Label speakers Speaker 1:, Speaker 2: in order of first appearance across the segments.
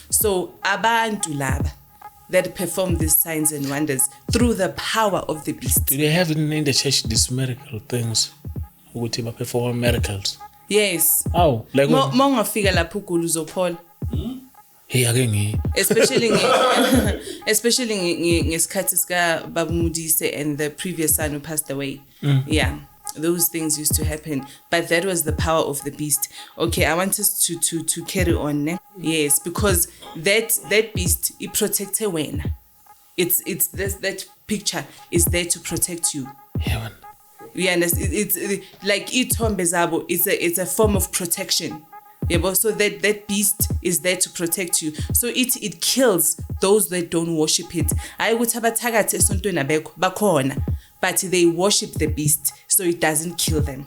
Speaker 1: So abantu laba that perform these signs and wonders through the power of the beast.
Speaker 2: Do they have in the church these miracle things? Ukuthi ba perform miracles?
Speaker 1: Yes.
Speaker 2: Oh, like
Speaker 1: mongafika lapho ugula uzophola.
Speaker 2: Hey, again,
Speaker 1: especially ngesikhathi sika Baba Mudise and the previous son who passed away. Yeah, those things used to happen, but that was the power of the beast. Okay, I want us to carry on. Ne? Yes, because that beast, it protects when. It's that picture is there to protect you.
Speaker 2: Yeah.
Speaker 1: You understand? It's like ithombe zabo. It's a form of protection. Yeah, but so that beast is there to protect you. So it kills those that don't worship it. I would have attacked esontweni bakhona, but they worship the beast, so it doesn't kill them.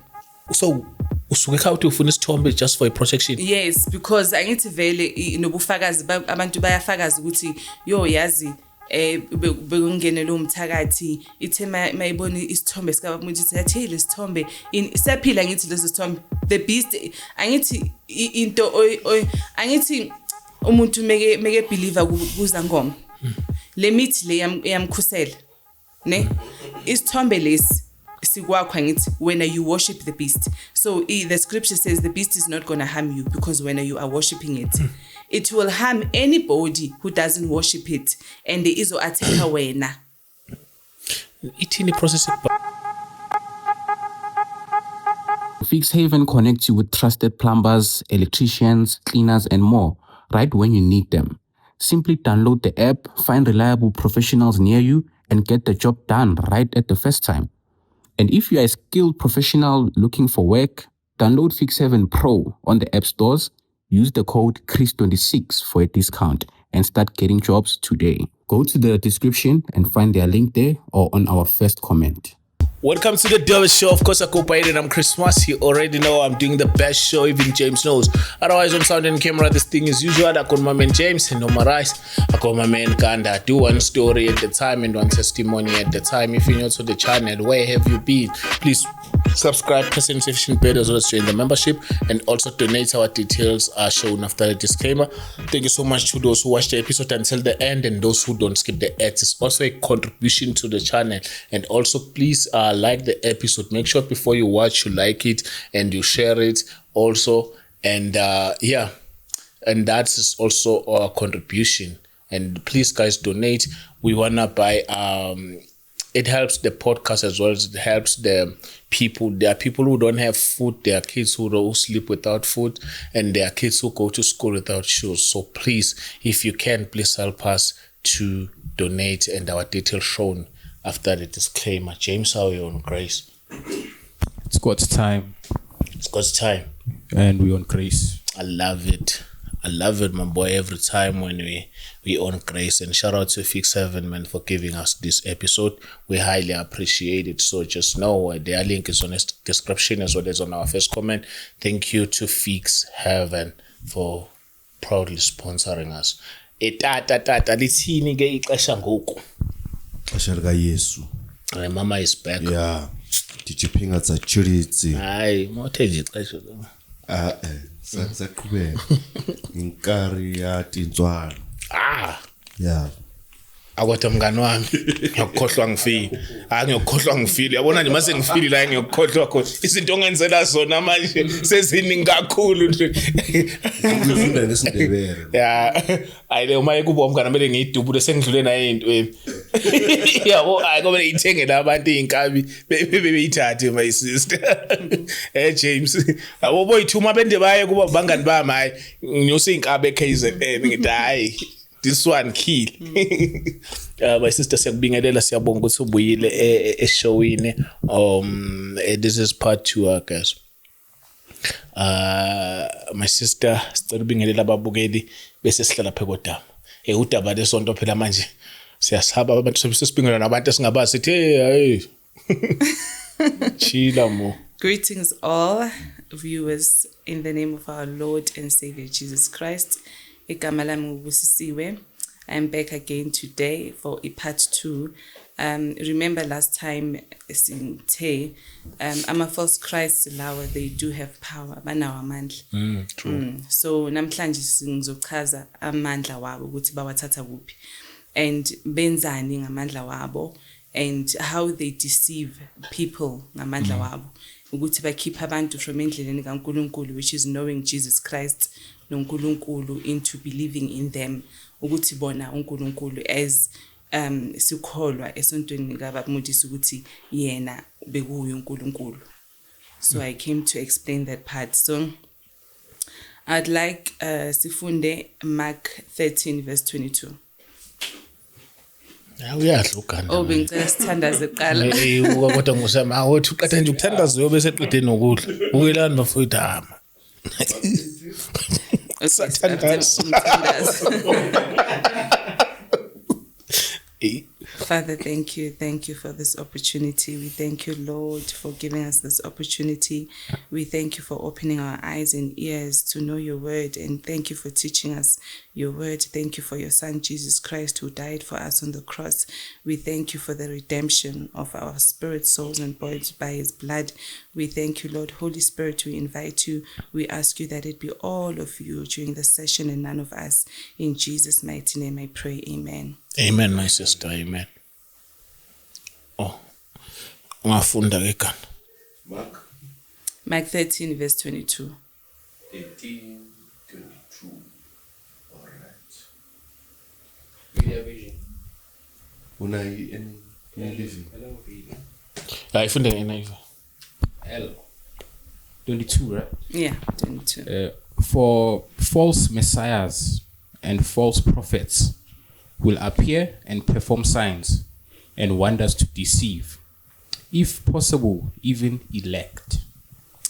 Speaker 2: So usuke how to funa isithombe just for a protection?
Speaker 1: Yes, because angithi vele nobufakazi abantu bayafakaza ukuthi yo yazi bekungene lo mthakathi ithe mayibona isithombe sika Mudise yathi lesithombe siyaphila ngithi lesi sithombe the beast angithi into angithi umuntu meke believer kuza ngoma le mithi le yamkhusela ne isithombe lesi sikwakho ngithi when you worship the beast. So the scripture says the beast is not going to harm you because when you are worshiping it it will harm anybody who doesn't worship it and izo attack wena.
Speaker 2: Ithini process
Speaker 3: Fix Haven connects you with trusted plumbers, electricians, cleaners, and more right when you need them. Simply download the app, find reliable professionals near you, and get the job done right at the first time. And if you are a skilled professional looking for work, download Fix Haven Pro on the app stores, use the code CHRIS26 for a discount, and start getting jobs today. Go to the description and find their link there or on our first comment.
Speaker 2: Welcome to the Davis Show. Of course, I co-pilot. I'm Chris Moss. You already know I'm doing the best show, even James knows. Otherwise, on sound and camera, this thing is usual. I call my man James and on my right, I call my man Kanda. I do one story at the time and one testimony at the time. If you're new to the channel, where have you been? Please subscribe, press the notification bell as well as join the membership, and also donate. Our details are shown after the disclaimer. Thank you so much to those who watched the episode until the end and those who don't skip the ads. It's also a contribution to the channel. And also, please like the episode. Make sure before you watch you like it and you share it also. And and that is also our contribution. And please, guys, donate. We wanna buy it helps the podcast as well as it helps the people. There are people who don't have food. There are kids who sleep without food, and there are kids who go to school without shoes. So please, if you can, please help us to donate, and our details shown after the disclaimer. James, how are you on grace?
Speaker 4: It's God's time.
Speaker 2: It's God's time.
Speaker 4: And we on grace.
Speaker 2: I love it. I love it, my boy, every time when we on grace. And shout out to Fix Haven, man, for giving us this episode. We highly appreciate it. So just know their link is on the description as well as on our first comment. Thank you to Fix Haven for proudly sponsoring us. Lithini ke ixesha ngoku.
Speaker 5: Xesha lika Yesu.
Speaker 2: Mama is back.
Speaker 5: Yeah. Dijiphinga tsa chiritsi.
Speaker 2: Hayi, mothe nje ixesha.
Speaker 5: Saqhubeka. Inkari ya tintswana. Yeah.
Speaker 2: Akwatha mngani wami ngiyakukhohlwa ngifile ngiyakukhohlwa ngifile yabona nje mase ngifile la ngiyakukhohlwa khona izinto ongenzela zona manje seziningi kakhulu nje
Speaker 5: ngifunda ngesindebele
Speaker 2: ayile uma ekuba umngane mele ngiyidubule sengidlule naye into yabo ayikomele ithengele abantu izinkabi bebeyithathe my sister James yabo boyithuma bende baye kuba bangani bami hayi nginyose izinkabi eKZN ngithi hayi this one kill. My sister siyakubingelela siyabonga ukuthi ubuyile eshowini. This is part 2, guys. My sister sicela ubingelela ababukeli bese sihlala phe kodaba. Udaba lesonto phela manje siyasaba abantu sesibingelela nabantu esingabazi sithi hey chila mo.
Speaker 1: Greetings all viewers in the name of our Lord and Savior Jesus Christ. I am back again today for a part 2 Remember last time sithe ama-false Christ lawa they do have power, banawo amandla. So namhlanje ngizochaza amandla wabo ukuthi bawathatha kuphi and benzani ngamandla wabo and how they deceive people ngamandla wabo ukuthi bakhipha abantu from endleleni kaNkulunkulu, which is knowing Jesus Christ noNkulunkulu, into believing in them, ukuthi bona uNkulunkulu as sikholwa esontweni kaBabumudisi ukuthi yena bekuyo uNkulunkulu. So I came to explain that part. So I'd like sifunde Mark 13 verse 22.
Speaker 2: Uyahluka
Speaker 1: Oh, bengicela sithandaze kuqala.
Speaker 2: kodwa ngosama awuthi uqeda nje ukuthandaza uyobe seqede nokudla ukelani bafowethu hama
Speaker 1: Father, thank you. Thank you for this opportunity. We thank you, Lord, for giving us this opportunity. We thank you for opening our eyes and ears to know your word. And thank you for teaching us your word. Thank you for your son, Jesus Christ, who died for us on the cross. We thank you for the redemption of our spirit, souls, and bodies by his blood. We thank you, Lord. Holy Spirit, we invite you. We ask you that it be all of you during the session and none of us. In Jesus' mighty name I pray. Amen.
Speaker 2: Amen, my sister. Amen. Oh, ungafunda ke kana.
Speaker 1: Mark 13 verse 22.
Speaker 5: 13, 22. All right. Unayi any living?
Speaker 2: Ifunde ngeNIV.
Speaker 4: L. 22, right?
Speaker 1: Yeah, 22.
Speaker 4: For false messiahs and false prophets will appear and perform signs and wonders to deceive, if possible, even elect.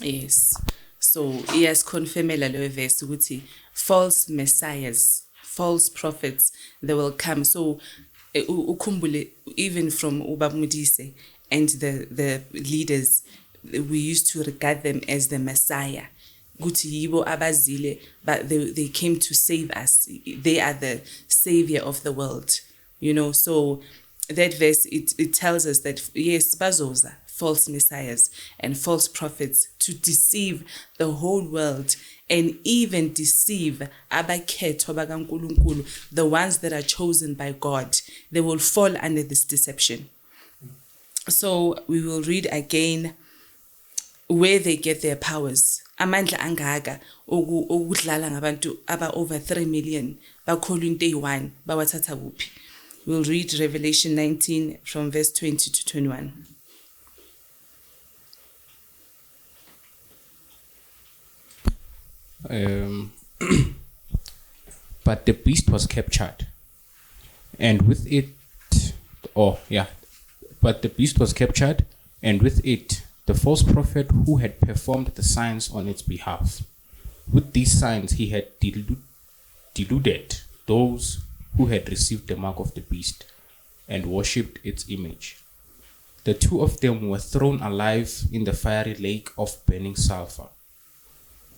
Speaker 1: Yes. So iyasiconfirmela leyo verse ukuthi false messiahs, false prophets, they will come. So ukhumbule even from uBabumudisi and the leaders, we used to regard them as the Messiah. Guti yibo abazile, but they came to save us. They are the savior of the world. You know, so that verse, it tells us that yes, bazoza, false messiahs and false prophets to deceive the whole world and even deceive abakhetho bakaNkulunkulu, the ones that are chosen by God. They will fall under this deception. So we will read again where they get their powers. Amandla angaga okudlala ngabantu aba over 3 million bakholwa into eyi-1 bawathatha kuphi. We'll read Revelation 19 from verse 20 to 21.
Speaker 4: But the beast was captured, and with it, but the beast was captured, and with it, the false prophet who had performed the signs on its behalf. With these signs, he had deluded those who had received the mark of the beast and worshipped its image. The two of them were thrown alive in the fiery lake of burning sulfur.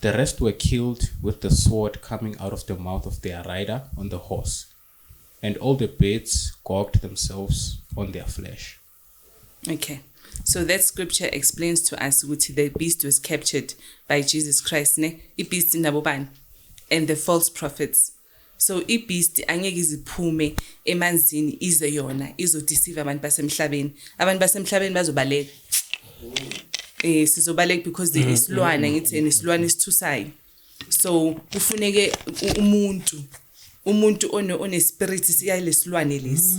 Speaker 4: The rest were killed with the sword coming out of the mouth of their rider on the horse, and all the birds gorged themselves on their flesh.
Speaker 1: Okay, so that scripture explains to us what the beast was captured by Jesus Christ, ne? Beast in Naboban and the false prophets. So beast angeke iziphume emanzini ize yona izodeceive abantu basemhlabeni. Abantu basemhlabeni bazobaleka. Sizobaleka because there is isilwane ngithi isilwane isithusayo. So kufuneke umuntu one spirit siyalesilwane lesi.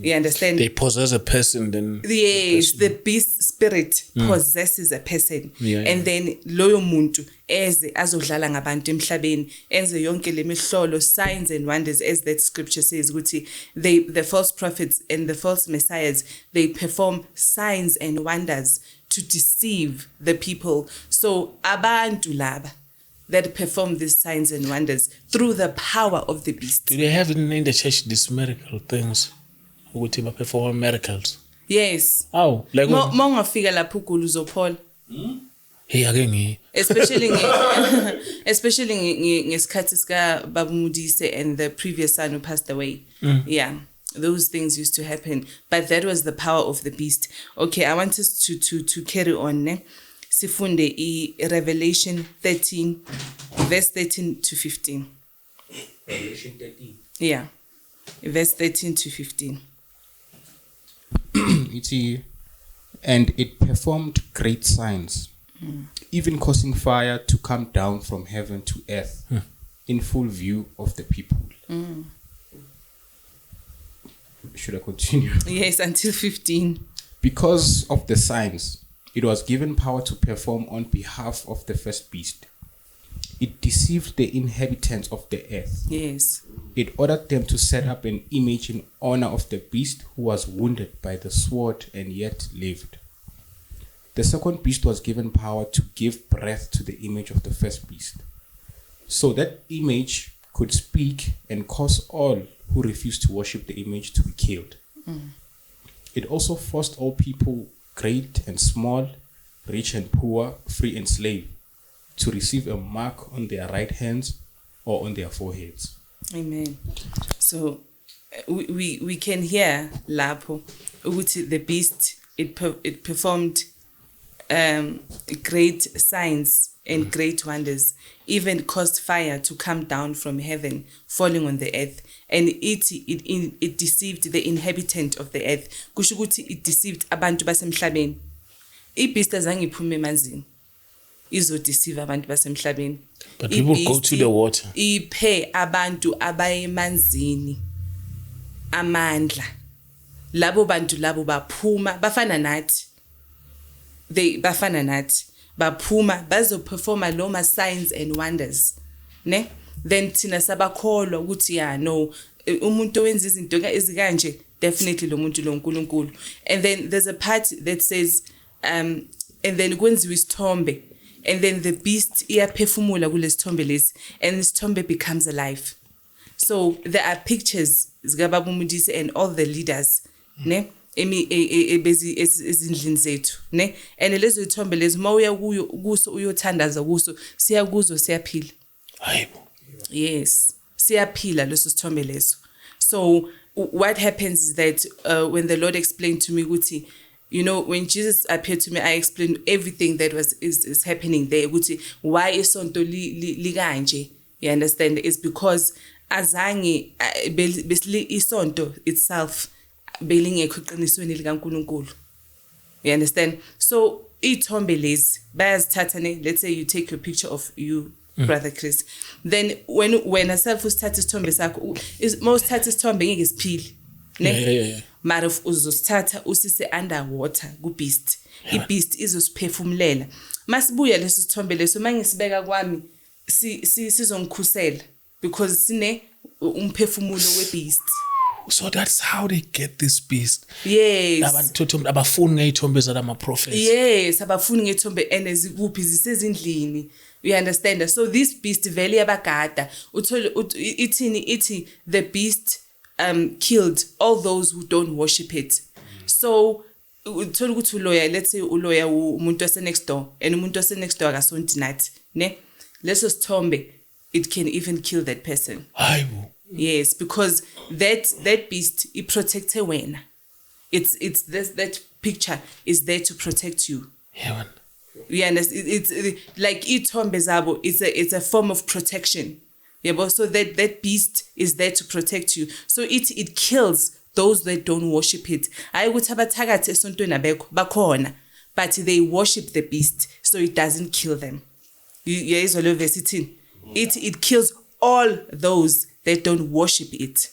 Speaker 1: You understand?
Speaker 2: They possess a person, then
Speaker 1: Yes, the beast spirit possesses a person. And then loyo muntu eze azodlala ngabantu emhlabeni enze yonke lemihlolo, signs and wonders, as that scripture says ukuthi the false prophets and the false messiahs, they perform signs and wonders to deceive the people. So abantu laba that perform these signs and wonders through the power of the beast.
Speaker 2: do they have in the church these miracle things? Ukuthi ba perform miracles.
Speaker 1: Yes.
Speaker 2: Oh, like
Speaker 1: Mongafika lapho ugula uzophola.
Speaker 2: hey ake
Speaker 1: especially ngesikhathi sika Babumudisi and the previous son who passed away. Yeah. those things used to happen. But that was the power of the beast. Okay, I want us to carry on. Ne? Sifunde Revelation 13, verse 13 to 15.
Speaker 4: Revelation 13.
Speaker 1: Yeah, verse 13 to 15.
Speaker 4: And it performed great signs, even causing fire to come down from heaven to earth in full view of the people. Should I continue?
Speaker 1: Yes, until 15.
Speaker 4: Because of the signs, it was given power to perform on behalf of the first beast. It deceived the inhabitants of the earth.
Speaker 1: Yes.
Speaker 4: It ordered them to set up an image in honor of the beast who was wounded by the sword and yet lived. The second beast was given power to give breath to the image of the first beast, so that image could speak and cause all who refused to worship the image to be killed. It also forced all people, great and small, rich and poor, free and slave, to receive a mark on their right hands or on their foreheads.
Speaker 1: Amen. So we can hear lapho ukuthi the beast it performed great signs and great wonders, even caused fire to come down from heaven, falling on the earth, and it deceived the inhabitant of the earth. Kusho ukuthi it deceived abantu basemhlabeni. Ibeast azange iphume emanzini izo deceive abantu basemhlabeni.
Speaker 2: But people go to the water.
Speaker 1: Iphe abantu abayemanzini amandla. Labo bantu labo baphuma bafana nathi. Bafana nathi. Baphuma bazoperforma loma signs and wonders. Ne? Then thina sabakholwa ukuthi no umuntu owenza izinto ezikanje definitely lo muntu lo uNkulunkulu. And then there's a part that says and then kwenziwa isithombe. And then the beast iyaphefumula kulesithombe lesi, and isithombe becomes alive. So there are pictures zikaBaba uModise and all the leaders, ne? Ezindlini zethu, ne? And lezo ithombe lezo mawuya kuso uyothandaza kuso, siyakuzo siyaphila.
Speaker 2: Hayibo.
Speaker 1: Yes, siyaphila leso sithombe leso. So what happens is that when the Lord explained to me ukuthi, you know, when Jesus appeared to me, I explained everything that is happening there. Why isonto liganje? You understand? It's because azange isonto itself belingekho eqinisweni likaNkulunkulu. You understand? So ithombe lezi bayazithatha ne, let's say you take your picture of you, Brother Chris. Then when a self usithatha isithombe sakho, most thatha isithombe ngeke siphile.
Speaker 2: Yeah.
Speaker 1: Mara uzosithatha usise underwater kubeast. Ibeast izosiphefumulela. Masibuya leso sithombe leso mangisibeka kwami sizongikhusela because sine umphefumulo webeast.
Speaker 2: So that's how they get this beast.
Speaker 1: Yes.
Speaker 2: Abafuni ngeyithombe zalama prophets.
Speaker 1: Yes, abafuni ngeyithombe enezikuphi zisezindlini. You understand? So this beast vele yabagada. Iti the beast killed all those who don't worship it. So uthola ukuthi uloya, let's say uloya umuntu ose next door and umuntu ose next door akasonti nathi, ne? Leso sithombe it can even kill that person.
Speaker 2: Hayibo.
Speaker 1: Yes, because that beast it protects wena. It's that picture is there to protect you.
Speaker 2: Yeah, man.
Speaker 1: You understand? It's like ithombe zabo. It's a form of protection. Yeah, but so that beast is there to protect you. So it kills those that don't worship it. I would have attacked esontweni abekho bakhona, but they worship the beast, so it doesn't kill them. Yes, it kills all those that don't worship it.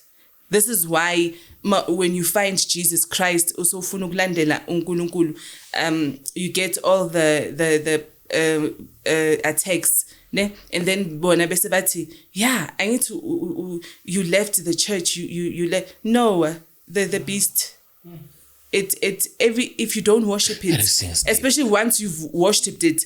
Speaker 1: This is why when you find Jesus Christ, also ulandela uNkulunkulu, you get all the attacks. Ne? And then bona bese bathi, yeah, I need to you left the church, you left. No, the beast. If you don't worship it, especially once you've worshipped it,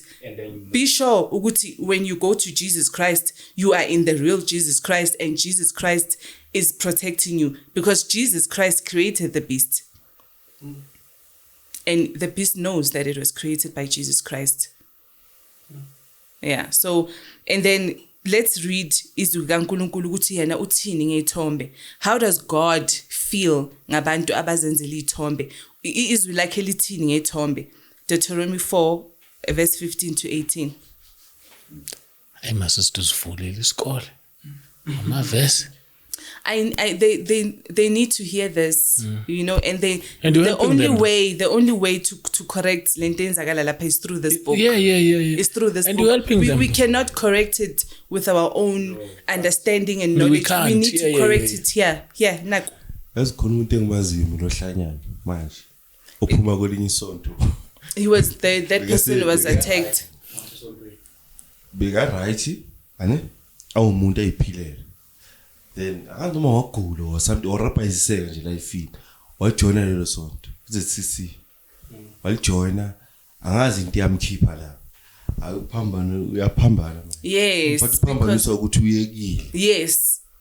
Speaker 1: be sure uguti when you go to Jesus Christ, you are in the real Jesus Christ, and Jesus Christ is protecting you because Jesus Christ created the beast. And the beast knows that it was created by Jesus Christ. Yeah, so, and then let's read izwi kaNkulunkulu ukuthi yena uthini ngezithombe. How does God feel ngabantu abazenzela izithombe? Izwi lakhe lithini ngezithombe? Deuteronomy 4 verse 15 to 18.
Speaker 2: Hey masisivulele isikole. Amavesi.
Speaker 1: They need to hear this, you know, and
Speaker 2: you're
Speaker 1: the
Speaker 2: helping
Speaker 1: only
Speaker 2: them.
Speaker 1: way to correct lentenzakala lapha is through this book.
Speaker 2: Yeah.
Speaker 1: It's through this
Speaker 2: And
Speaker 1: book.
Speaker 2: you're helping them.
Speaker 1: We cannot correct it with our own understanding and
Speaker 2: No, we
Speaker 1: knowledge.
Speaker 2: can't.
Speaker 1: need to
Speaker 2: Yeah,
Speaker 1: correct
Speaker 2: yeah.
Speaker 1: it here. Yeah, naku.
Speaker 5: yazi khona umuntu engimaziyo uNohlanyana manje ophuma kwelinye isonto
Speaker 1: He was that person was attacked.
Speaker 5: beka right ane awumuntu ayiphilele then abantu uma wagula or something or rapayiseka nje lifini wajoina lelo sonto ZCC walijoina angazi into yamkhipha la akuphambana uyaphambana manje
Speaker 1: Yes.
Speaker 5: but uphambanisa ukuthi uyekile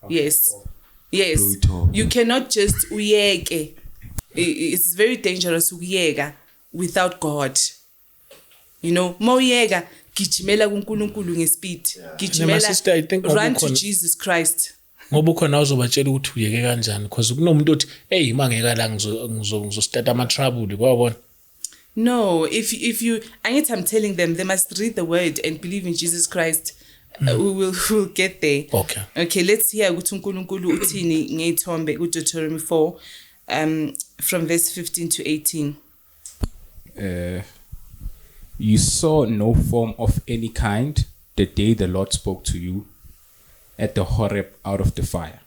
Speaker 1: Yes.
Speaker 5: Luyithombe.
Speaker 1: You cannot just uyeke. It's very dangerous ukuyeka without God. You know, mawuyeka gijimela kuNkulunkulu ngespeed.
Speaker 2: My sister, I think
Speaker 1: Run to
Speaker 2: ngobukhona-
Speaker 1: Jesus Christ.
Speaker 2: Ngoba ukhona uzobatshela ukuthi uyeke kanjani because kunomuntu othi hey mangeka la ngizostart ama trouble kwabona.
Speaker 1: No, if you, I'm telling them they must read the word and believe in Jesus Christ. We'll get there. Okay, let's hear ukuthi uNkulunkulu uthini ngezithombe kuDeuteronomy 4 from verse 15 to 18.
Speaker 4: You saw no form of any kind the day the Lord spoke to you at the Horeb out of the fire.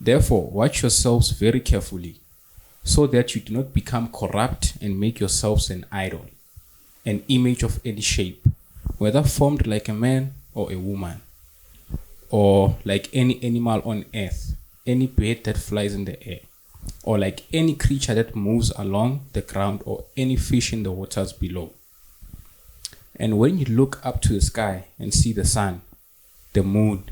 Speaker 4: Therefore, watch yourselves very carefully, so that you do not become corrupt and make yourselves an idol, an image of any shape, whether formed like a man or a woman, or like any animal on earth, any bird that flies in the air, or like any creature that moves along the ground, or any fish in the waters below. And when you look up to the sky and see the sun, the moon,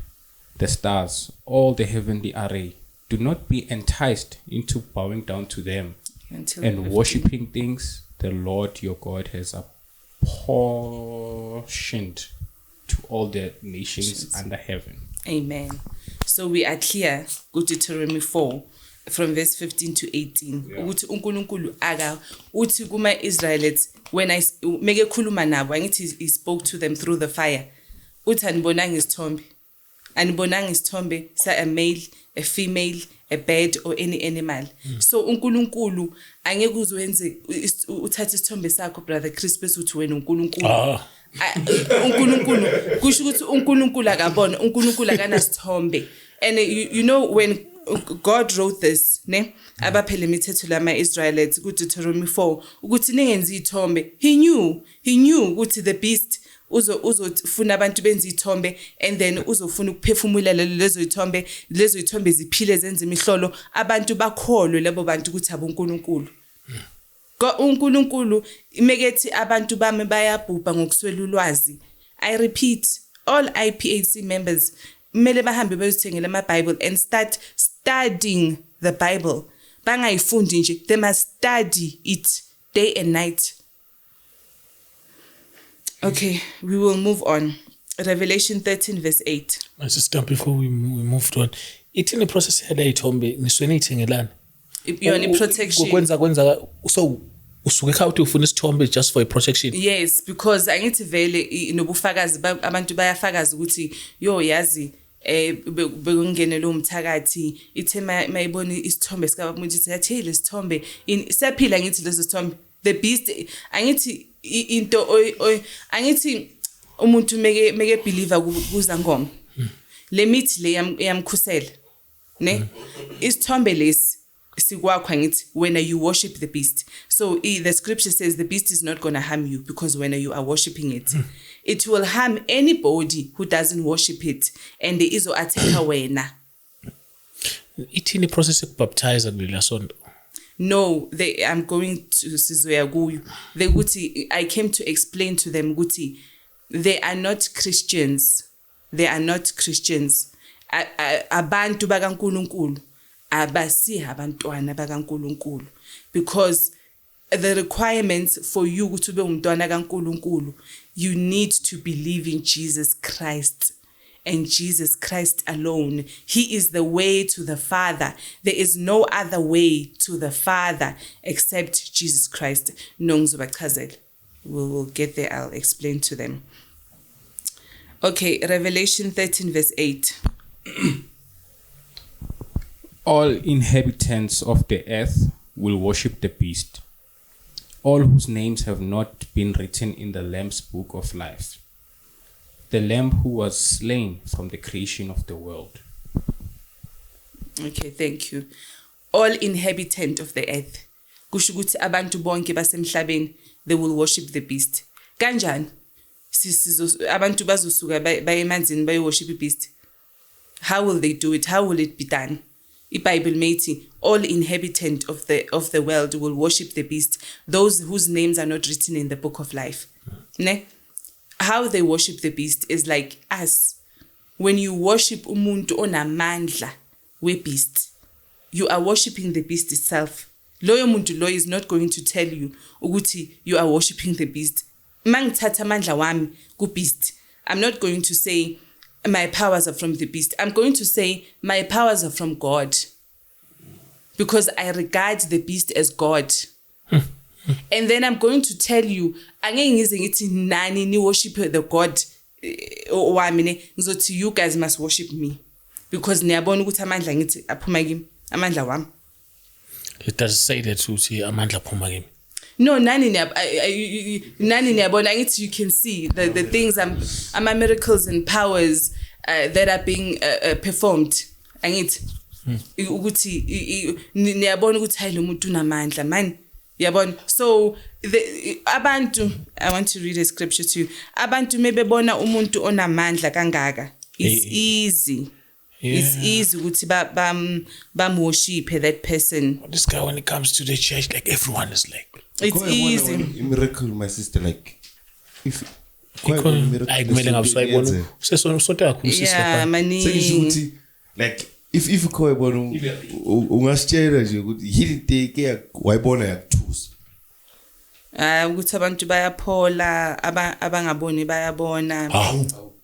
Speaker 4: the stars, all the heavenly array, do not be enticed into bowing down to them and worshipping things the Lord your God has apportioned to all the nations under heaven.
Speaker 1: Amen. So we are clear, go to Deuteronomy 4 from verse 15 to 18. Ukuthi uNkulunkulu aka uthi kuma Israelites when I meke khuluma nabo angithi he spoke to them through the fire. Uthi anibonanga isithombe. Anibonanga isithombe sa a male, a female, a bird or any animal. So uNkulunkulu angeke uzwenze uthathe isithombe sakho brother Chris bese uthi wena uNkulunkulu. uNkulunkulu kusho ukuthi uNkulunkulu akabona uNkulunkulu akanasithombe. And you know when God wrote this ne abaphele imithetho lama Israelites ku Deuteronomy 4 ukuthi ningenzi izithombe. He knew ukuthi the beast uzofuna abantu benza izithombe and then uzofuna ukuphefumula lezo izithombe ziphile zenze imihlolo abantu bakholwe labo bantu ukuthi abonkulunkulu. uNkulunkulu imekethi abantu bami bayabhubha ngokuswela ulwazi. I repeat, all IPAC members kumele bahambe bayozithengela ama-Bible and start studying the Bible. Bangayifundi nje, they must study it day and night. Okay, we will move on. Revelation 13 verse 8.
Speaker 2: My sister, before we moved on, it's in the process yala ithombe niswene ithengelana.
Speaker 1: You're on protection.
Speaker 2: Kwenza so usuke khawuthi ufuna isithombe just for a protection.
Speaker 1: Yes, because angithi vele nobufakazi abantu bayafakaza ukuthi yo yazi bekungene lo mthakathi ithe mayibona isithombe sikabamuntu ithi yathi lesithombe siyaphila ngithi leso sithombe the beast angithi into angithi umuntu meke believer kuza ngoma le mithi le yamkhusela ne isithombe lesi sikwakho ngithi when you worship the beast. So the scripture says the beast is not going to harm you because when you are worshiping it it will harm anybody who doesn't worship it and there is attacker wena.
Speaker 2: Ithini process yokubaptize kuleli sonto?
Speaker 1: No, I'm going to sizoya kuyo. I came to explain to them ukuthi they are not Christians. They are not Christians. Abantu bakaNkulunkulu abasi abantwana bakaNkulunkulu because the requirements for you to be umntwana kaNkulunkulu, you need to believe in Jesus Christ and Jesus Christ alone. He is the way to the Father. There is no other way to the Father except Jesus Christ. We'll get there. I'll explain to them. Okay, Revelation 13 verse 8.
Speaker 4: All inhabitants of the earth will worship the beast, all whose names have not been written in the Lamb's book of life, the Lamb who was slain from the creation of the world.
Speaker 1: Okay, thank you. All inhabitant of the earth. Kusho ukuthi abantu bonke basemhlabeni, they will worship the beast. Kanjani? Abantu bazosuka baye emanzini baye worship the beast. How will they do it? How will it be done? IBhayibheli methi all inhabitant of the world will worship the beast, those whose names are not written in the book of life. Ne? How they worship the beast is like us. When you worship umuntu onamandla we-beast, you are worshiping the beast itself. Loyo muntu lo is not going to tell you ukuthi you are worshiping the beast. Mangithatha amandla wami ku-beast, I'm not going to say my powers are from the beast. I'm going to say my powers are from God, because I regard the beast as God. And then I'm going to tell you, angeke ngize ngithi nani ni worship the God wami ne, ngizothi you guys must worship me, because niyabona ukuthi amandla ngithi aphuma kimi, amandla wami.
Speaker 2: It does say that uthi amandla aphuma kimi.
Speaker 1: No, nani niyabona ngithi you can see the things ama miracles and powers that are being performed. Angithi ukuthi niyabona ukuthi hayi lo muntu unamandla man. Yabona. So abantu, I want to read a scripture to you. Abantu mebebona umuntu onamandla kangaka, it's easy. Yeah. It's easy ukuthi bam worship that person.
Speaker 2: This guy, when it comes to the church, like everyone is like,
Speaker 1: it's easy.
Speaker 5: Miracle, my sister, like if
Speaker 2: like
Speaker 5: like if kho yabona ungasitshela nje ukuthi healing day ke wayibona yakuthusa.
Speaker 1: Ukuthi abantu bayaphola, abangaboni bayabona.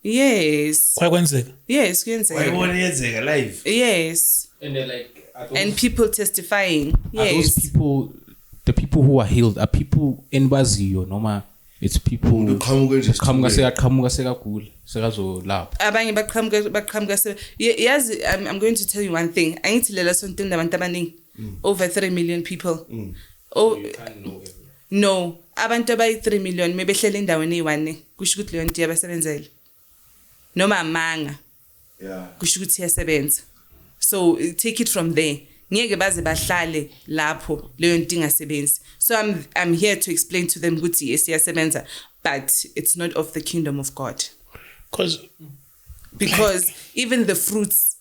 Speaker 1: Yes.
Speaker 2: Kwakwenzeka?
Speaker 1: Yes, kuyenzeka.
Speaker 5: Wayibona yenzeka live.
Speaker 1: Yes.
Speaker 4: And they're like,
Speaker 1: and people testifying. Yes.
Speaker 4: Are those people, the people who are healed, are people enbaziyo noma it's people qhamuka sekagula sekazolapha.
Speaker 1: Abanye baqhamuka se yazi. I'm going to tell you one thing. Angithi lela sonto nabantu abaningi, over 3 million people. Oh,
Speaker 4: you can't know everyone.
Speaker 1: No, abantu abayi 3 million mebehlele endaweni eyi1 kusho ukuthi leyo nto yabasebenzele noma amanga.
Speaker 5: Yeah,
Speaker 1: kusho ukuthi yasebenza. So take it from there. Ngeke baze bahlale lapho leyo nto ingasebenzi. So I'm here to explain to them ukuthi yes yasebenza, but it's not of the kingdom of God. Because even the fruits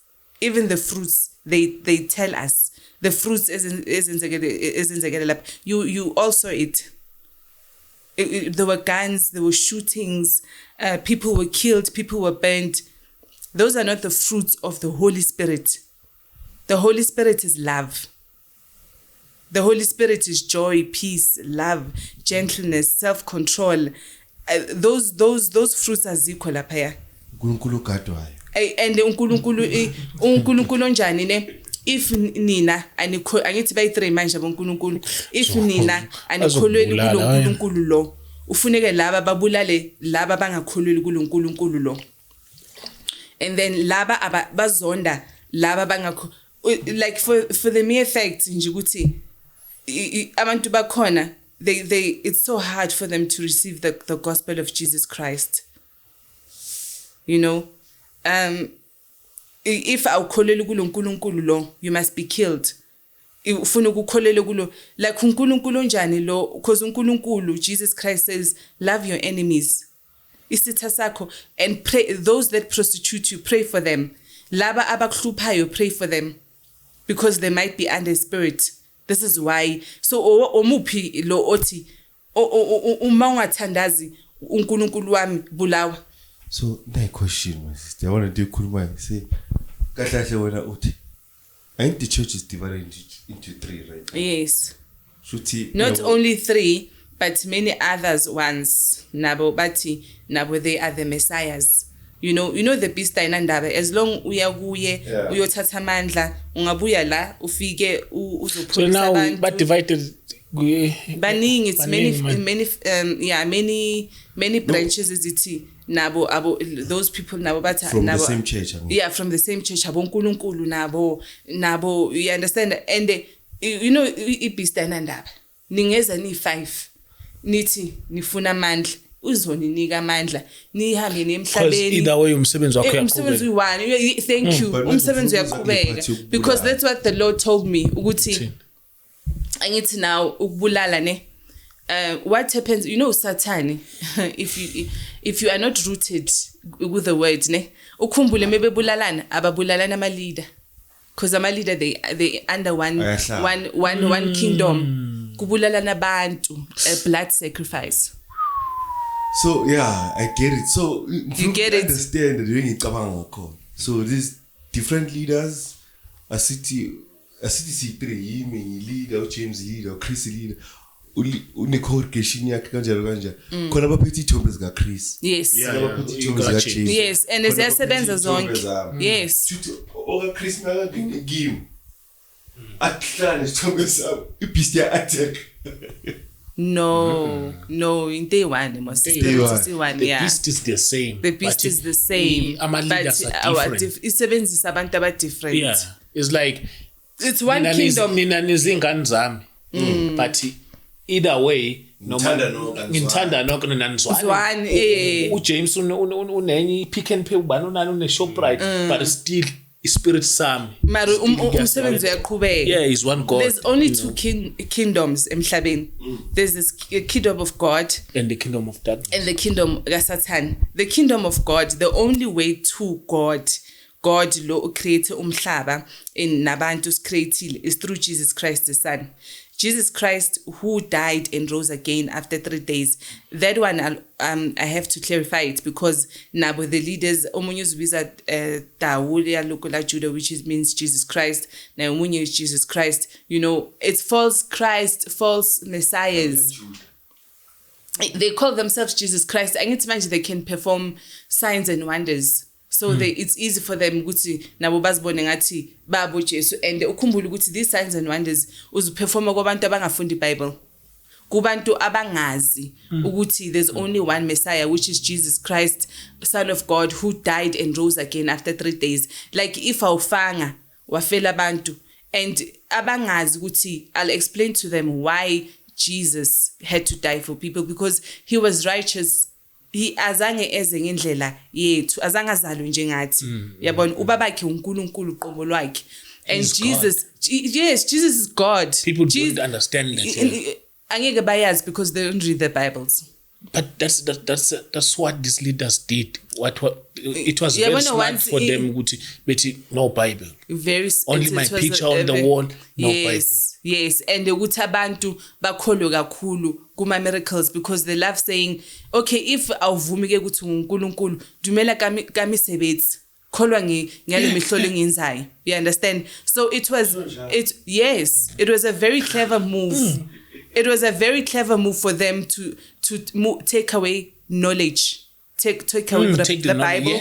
Speaker 1: they tell us the fruits isn't you also it. There were guns, there were shootings, people were killed, people were burnt. Those are not the fruits of the Holy Spirit. The Holy Spirit is love. The Holy Spirit is joy, peace, love, gentleness, self-control. Those fruits are zikho lapha.
Speaker 5: uNkulunkulu ugadwayo.
Speaker 1: And uNkulunkulu njani ne? If nina angithi bayi 3 manje boNkulunkulu, if nina anikholweli kuNkulunkulu lo, ufuneke laba babulale laba bangakholweli kuNkulunkulu lo. And then laba bazonda laba bangakho, like for the mere fact nje ukuthi abantu bakhona, they it's so hard for them to receive the gospel of Jesus Christ. You know, if awukholeli kuNkulunkulu lo, you must be killed. Ufuna ukukholele kulo, like uNkulunkulu njani lo, because uNkulunkulu Jesus Christ says love your enemies. Isitha sakho, and pray those that prostitute you, pray for them. Laba abakuhluphayo, pray for them, because they might be under spirit. This is why. So omuphi lo othi uma ungathandazi uNkulunkulu wami bulawa.
Speaker 5: So my question, my sister, I want to do khuluma say kahle wena uthi I think the church is divided into 3, right?
Speaker 1: Yes.
Speaker 5: Shuthi
Speaker 1: Not only 3, but many others ones. Nabo bati nabo they are the messiahs. you know the beast ayinandaba as long uya kuye uyothatha amandla ungabuya la ufike
Speaker 2: So
Speaker 1: uzopholisa
Speaker 2: now
Speaker 1: abantu
Speaker 2: but divided
Speaker 1: baningi it's
Speaker 2: man.
Speaker 1: many branches ezithi nabo those people nabo bathi
Speaker 5: From the
Speaker 1: nabo
Speaker 5: same church,
Speaker 1: from the same church abonkulunkulu nabo you understand and you know ibeast ayinandaba ningeza ni5 nithi nifuna amandla uzoninika amandla nihambe nemhlabeni
Speaker 2: either way umsebenzi wakho
Speaker 1: umsebenzi
Speaker 2: uyaqhubeka.
Speaker 1: uyi-1 thank you
Speaker 5: But
Speaker 1: umsebenzi
Speaker 5: manje
Speaker 1: uyaqhubeka
Speaker 5: ufuna
Speaker 1: because that's what the Lord told me ukuthi
Speaker 2: Uthini?
Speaker 1: angithi now ukubulala ne what happens you know Satan if you are not rooted with the word ne ukhumbule mebebulalana ababulalana ama leader because ama leader they under one kingdom kubulalana abantu blood sacrifice.
Speaker 5: So yeah, I get it. So
Speaker 1: You get it?
Speaker 5: Understand that when you so these different leaders, a city C3 yimi leader, James leader, Chris leader, une-congregation yakhe kanjalo khona baphethe ithombe zika Chris.
Speaker 1: Yes.
Speaker 5: Baphethe
Speaker 2: You
Speaker 5: ithombe
Speaker 2: got
Speaker 5: zika
Speaker 2: you.
Speaker 5: James.
Speaker 1: Yes, and
Speaker 5: Khona
Speaker 1: ziyasebenza
Speaker 5: baphethe ithombe
Speaker 1: zonke.
Speaker 5: zami.
Speaker 1: Yes.
Speaker 5: Shuthi oka Chris nakangime ahlane isithombe sami ibeast ya-attack.
Speaker 1: No, into eyi-1 must
Speaker 5: Day
Speaker 1: spirit
Speaker 5: one.
Speaker 1: is eyi-1
Speaker 2: The
Speaker 1: yeah.
Speaker 2: beast is the same.
Speaker 1: The beast
Speaker 2: but
Speaker 1: is the same,
Speaker 2: ama-leaders
Speaker 1: but
Speaker 2: are different.
Speaker 1: isebenzisa abantu aba-different.
Speaker 2: Yeah, it's like
Speaker 1: It's one kingdom.
Speaker 2: nina nizingane zami but either way
Speaker 5: Ngithanda nonke,
Speaker 2: ngithanda nonke nina nizwana.
Speaker 1: Nizwane,
Speaker 2: uJames unenye i-Pick n Pay ubani unani une-Shoprite but still ispirit sami
Speaker 1: Mara
Speaker 2: still
Speaker 1: umsebenzi uyaqhubeka.
Speaker 2: yeah is one God.
Speaker 1: There's only
Speaker 2: you
Speaker 1: two
Speaker 2: know,
Speaker 1: kingdoms emhlabeni. There's this kingdom of God
Speaker 2: and the kingdom of darkness.
Speaker 1: and the kingdom kaSatan. The kingdom of God, the only way to God lo create umhlaba in nabantu created is through Jesus Christ the Son. Jesus Christ who died and rose again after 3 days. That one I have to clarify it because nabo the leaders omunye uzibiza Dawud yalokula Judah which means Jesus Christ. Now omunye is Jesus Christ. You know, it's false Christ, false messiahs. They call themselves Jesus Christ. I need to imagine they can perform signs and wonders. So it's easy for them ukuthi nabo bazibone ngathi babo Jesu and ukhumbule ukuthi these signs and wonders uziperforma kwabantu abangafundi iBible. Kubantu abangazi ukuthi there's only one Messiah which is Jesus Christ, Son of God who died and rose again after 3 days. Like if awufanga wafela abantu and abangazi ukuthi I'll explain to them why Jesus had to die for people because he was righteous. He azange eze ngendlela yethu azange azalwe njengathi yabona ubabakhe uNkulunkulu qobo lwakhe and
Speaker 2: He's
Speaker 1: Jesus yes Jesus is God.
Speaker 2: People don't understand that. Yeah.
Speaker 1: Angeke bayazi because they don't read the Bibles.
Speaker 2: But that's what these leaders did. What it was
Speaker 1: Yeah,
Speaker 2: very
Speaker 1: when
Speaker 2: smart
Speaker 1: once
Speaker 2: for them ukuthi bethi no Bible. Only my picture on the wall, no
Speaker 1: Yes, and ukuthi abantu bakholwe kakhulu kuma miracles because they love saying, okay, if awuvumi ke ukuthi uNkulunkulu dumela kamisebenzi kholwa ngale mihlolo engenzayo. You understand? So it was a very clever move. It was a very clever move for them to take away knowledge. Take away the Bible.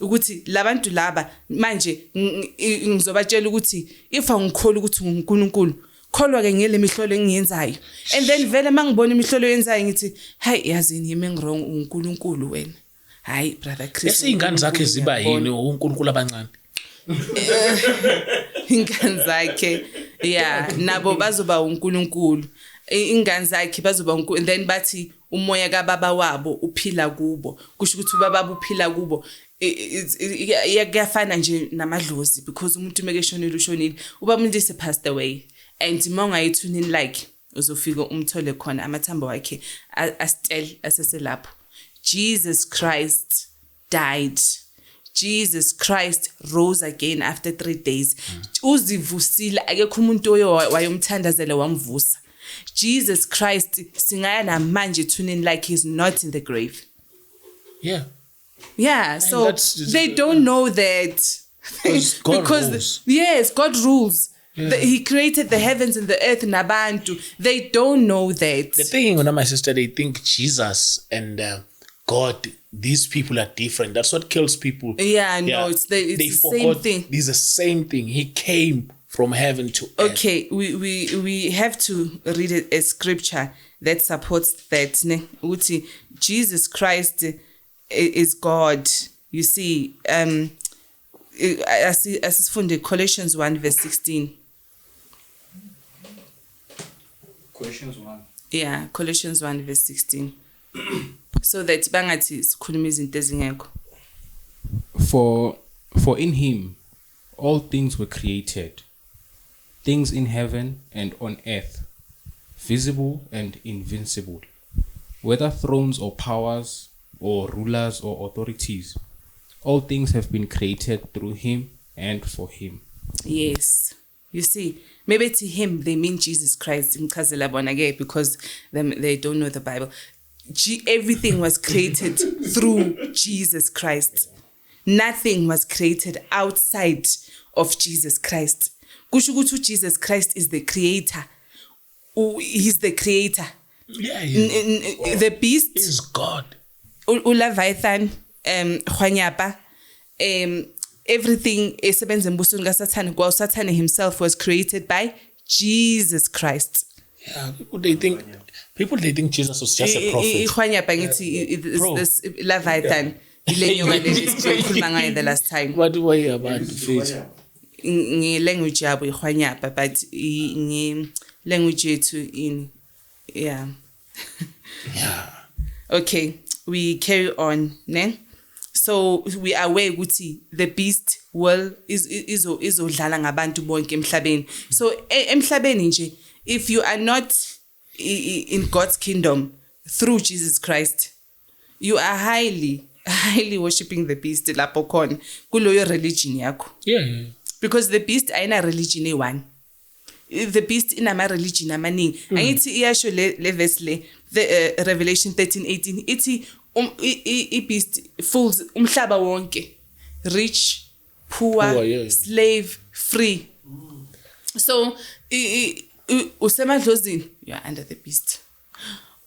Speaker 1: Ukuthi labantu laba manje ngizobatshela ukuthi if angikholwa ukuthi uNkulunkulu kholwa ke ngele mihlolo engiyenzayo and then vele mangibona imihlolo yenzayo ngithi hayi yazini yimi ngwrong uNkulunkulu wena hayi brother Chris
Speaker 2: bese ingane zakhe ziba yini uNkulunkulu abancane
Speaker 1: ingane zakhe yeah nabo bazoba uNkulunkulu ingane zakhe bazoba uNkulunkulu and then bathi umoya kaBaba wabo uphila kubo kusho ukuthi ubaba uphila kubo yakufana nje namadlozi because umuntu mekeshonile ushonile ubaba umuntu passed away and monga yithunini like uzofika umthole khona amathambo wakhe aseselapho. Jesus Christ died. Jesus Christ rose again after 3 days. Uzivusile akekho umuntu wayomthandazela wamvusa. Jesus Christ singaya namanje tuning like he's not in the grave. Yeah, so they don't know that because God rules. Yeah. He created the heavens and the earth nabantu. They don't know that.
Speaker 2: The thing, my sister, they think Jesus and God, these people are different. That's what kills people.
Speaker 1: Yeah, no, it's the same thing.
Speaker 2: It's the same thing. He came from heaven to earth.
Speaker 1: Okay, we have to read a scripture that supports that. Ne? Uthi, Jesus Christ is God. You see, as from the Colossians 1 verse 16.
Speaker 4: Colossians 1.
Speaker 1: Yeah, Colossians 1 verse 16. So that bangathi sikhuluma izinto ezingekho.
Speaker 4: For in him all things were created, things in heaven and on earth, visible and invincible, whether thrones or powers or rulers or authorities. All things have been created through him and for him.
Speaker 1: Yes. You see, maybe to him they mean Jesus Christ because they don't know the Bible. Everything was created through Jesus Christ. Nothing was created outside of Jesus Christ. Kushukutu Jesus Christ is the creator. He's the creator.
Speaker 2: Yeah,
Speaker 1: the beast
Speaker 2: is God.
Speaker 1: Ulavyathan, Khwanyapa, everything esebenza embusweni kaSathane, while Satan himself was created by Jesus Christ.
Speaker 2: Yeah, people they think Jesus was just a prophet.
Speaker 1: Khwanyapa ngithi this Leviathan ilenyoka lesikhuluma ngayo the last time.
Speaker 2: What do I about faith?
Speaker 1: Language yabo ikhwanyapa, but language yethu in yeah. Okay, we carry on, ne? So we are aware ukuthi the beast will izodlala ngabantu bonke emhlabeni. So emhlabeni nje, if you are not in God's kingdom through Jesus Christ, you are highly worshiping the beast lapho khona kuloyo religion yakho.
Speaker 2: Yeah.
Speaker 1: Because the beast ayina religion e1. The beast inama religion amaningi. Angithi iyasho le verse le, the Revelation 13:18 ithi beast fools umhlaba wonke, rich, poor,
Speaker 2: yeah.
Speaker 1: slave, free. So usemadlozini, you are under the beast.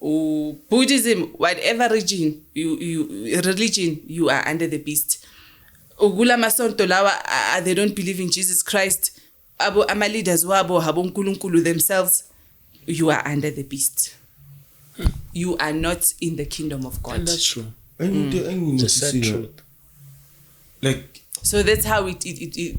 Speaker 1: Buddhism, whatever religion you are under the beast. Ugula masonto lawa they don't believe in Jesus Christ. Abo ama leaders wabo habo nkulunkulu themselves, you are under the beast. You are not in the kingdom of God.
Speaker 2: And that's true.
Speaker 5: It's
Speaker 2: a sad truth.
Speaker 5: Like,
Speaker 1: so that's how it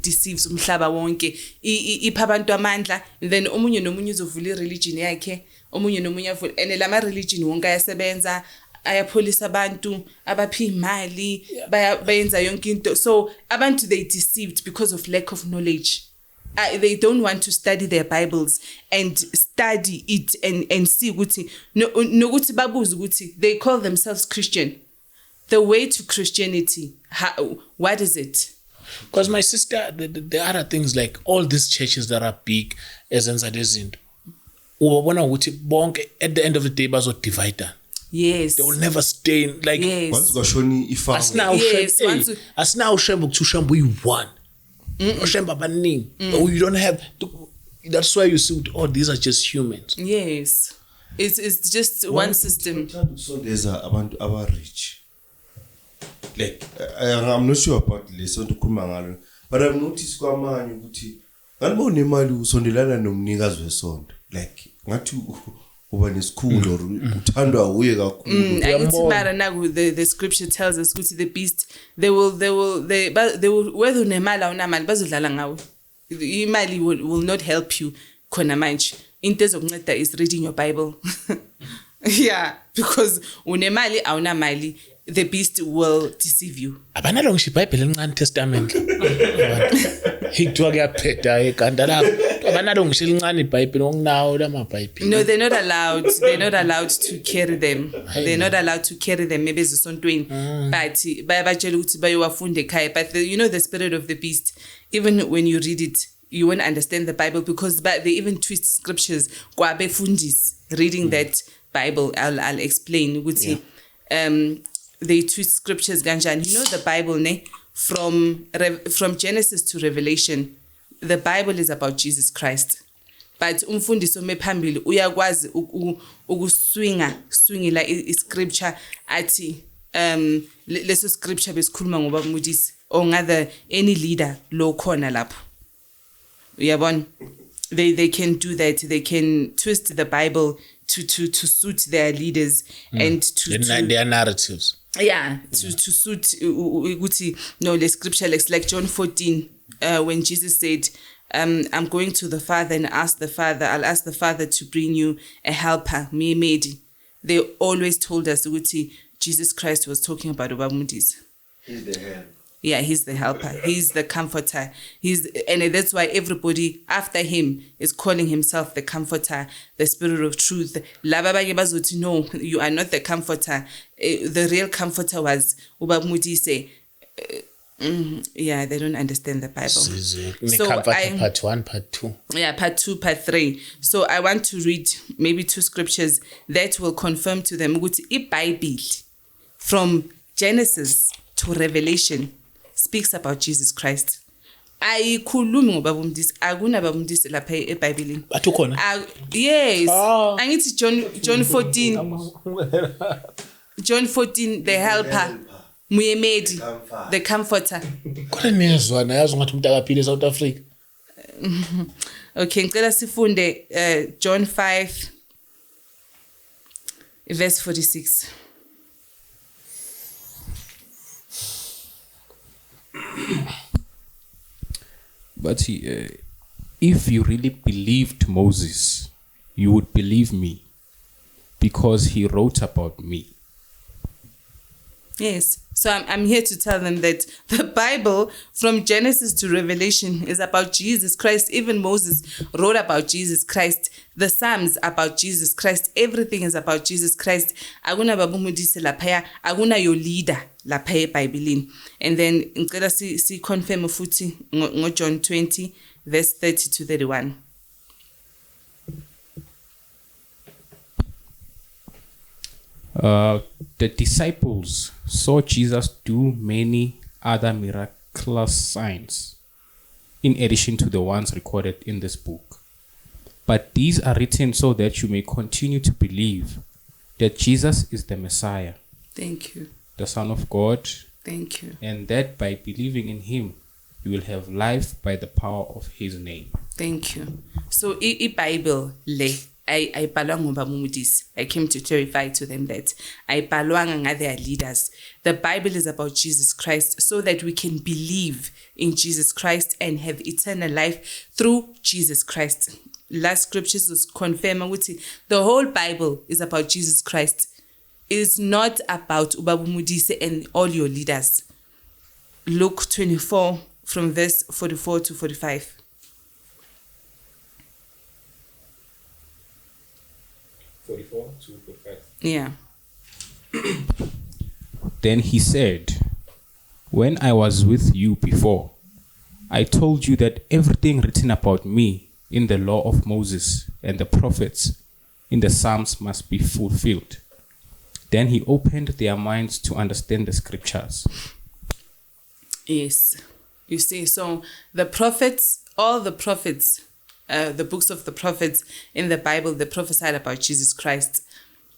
Speaker 1: deceives umhlaba wonke. Ipha abantu amandla, then omunye nomunye uzovula religion yakhe, omunye nomunye avula, and lama religion wonke ayasebenza, ayapholisa abantu, abaphi imali, bayenza yonke into. So abantu they deceived because of lack of knowledge. They don't want to study their Bibles and study it and see ukuthi nokuthi babuze ukuthi they call themselves Christian. The way to Christianity, what is it?
Speaker 2: Because my sister, the other things like all these churches that are big, as ubabona ukuthi bonke at the end of the day bazodivide.
Speaker 1: Yes.
Speaker 2: They will never stay in, like
Speaker 1: yes.
Speaker 5: once goshoni ifa.
Speaker 2: Asina ushembu kuthushambu yi1. Ushemba baningi. You don't have to, that's why you see these are just humans.
Speaker 1: Yes. It's just one system.
Speaker 5: So there's abantu aba rich. Like I'm not sure about this on ukukhuluma ngalo, but I've noticed kwamanye ukuthi ngalibona imali usondelana nomnikazi wesonto, like ngathi uba nesikhulu or uthandwa uye kakhulu.
Speaker 1: The scripture tells us ukuthi the beast they will whether unemali awunamali bazodlala ngawe. Imali will not help you khona manje. Into ezokunceda is reading your Bible. Yeah, because unemali awunamali, the beast will deceive you.
Speaker 2: Abanalo ngisho iBhayibheli elincane Testament. Hikuthiwa kuyaphetha ekhanda lapho. Abanalo ngisho elincane iBhayibheli ngokunawo lamaBhayibheli.
Speaker 1: No, they're not allowed. They're not allowed to carry them. They're not allowed to carry them. Maybe ezisontweni. But bayabajela ukuthi bayowafunde ekhaya. But the spirit of the beast, even when you read it, you won't understand the Bible because they even twist scriptures. Kwabe fundis reading that Bible. I'll explain. They twist scriptures ganjani. You know the Bible, ne? From Genesis to Revelation, the Bible is about Jesus Christ. But umfundiso mephambili uyakwazi ukuswingila scripture ati leso scripture besikhuluma ngoba umudisi or ngother any leader lo khona lapho. Uyabona? They can do that. They can twist the Bible to suit their leaders and to
Speaker 2: their narratives.
Speaker 1: Yeah, to suit ukuthi no, the scripture like John 14 when Jesus said I'm going to the Father and ask the Father, I'll ask the Father to bring you a helper, Medi. They always told us ukuthi Jesus Christ was talking about Ubabumudisi.
Speaker 5: He's the help.
Speaker 1: Yeah, he's the helper. He's the comforter. And that's why everybody after him is calling himself the comforter, the spirit of truth. Laba abanye bazothi no, you are not the comforter. The real comforter was Ubabumudisi. Yeah, they don't understand the Bible.
Speaker 2: So part 1, part 2.
Speaker 1: Yeah, part 2, part 3. So I want to read maybe 2 scriptures that will confirm to them ukuthi iBhayibheli from Genesis to Revelation speaks about Jesus Christ. Ayikhulumi ngobabumdisi, akunababumdisi lapha eBhayibhelini.
Speaker 2: Bathi khona?
Speaker 1: Yes. Angithi John 14. John 14 the helper. Muyemedi, the comforter.
Speaker 2: Kodwa niyazwana yazi ngathi umuntu akaphile eSouth Africa.
Speaker 1: Okay, ngicela sifunde John 5 verse 46.
Speaker 4: But if you really believed Moses, you would believe me, because he wrote about me.
Speaker 1: Yes. So I'm here to tell them that the Bible from Genesis to Revelation is about Jesus Christ. Even Moses wrote about Jesus Christ. The Psalms about Jesus Christ. Everything is about Jesus Christ. Aguna babumudisi lapha, aguna your leader lapha eBhayibhelini. And then ngicela si confirm futhi ngo John 20 verse 30 to 31.
Speaker 4: The disciples saw Jesus do many other miraculous signs in addition to the ones recorded in this book. But these are written so that you may continue to believe that Jesus is the Messiah,
Speaker 1: Thank you.
Speaker 4: the Son of God,
Speaker 1: Thank you.
Speaker 4: and that by believing in him, you will have life by the power of his name.
Speaker 1: Thank you. So iBhayibheli le ayibhalwanga ngobabumudisi. I came to clarify to them that ayibhalwanga ngother leaders. The Bible is about Jesus Christ so that we can believe in Jesus Christ and have eternal life through Jesus Christ. Last scriptures was confirm ukuthi the whole Bible is about Jesus Christ. It's not about Ubabumudisi and all your leaders. Luke 24 from verse 44 to 45. Yeah.
Speaker 4: Then he said, when I was with you before, I told you that everything written about me in the law of Moses and the prophets in the Psalms must be fulfilled. Then he opened their minds to understand the scriptures.
Speaker 1: Yes. You see, so the prophets, all the prophets, the books of the prophets in the Bible, they prophesied about Jesus Christ.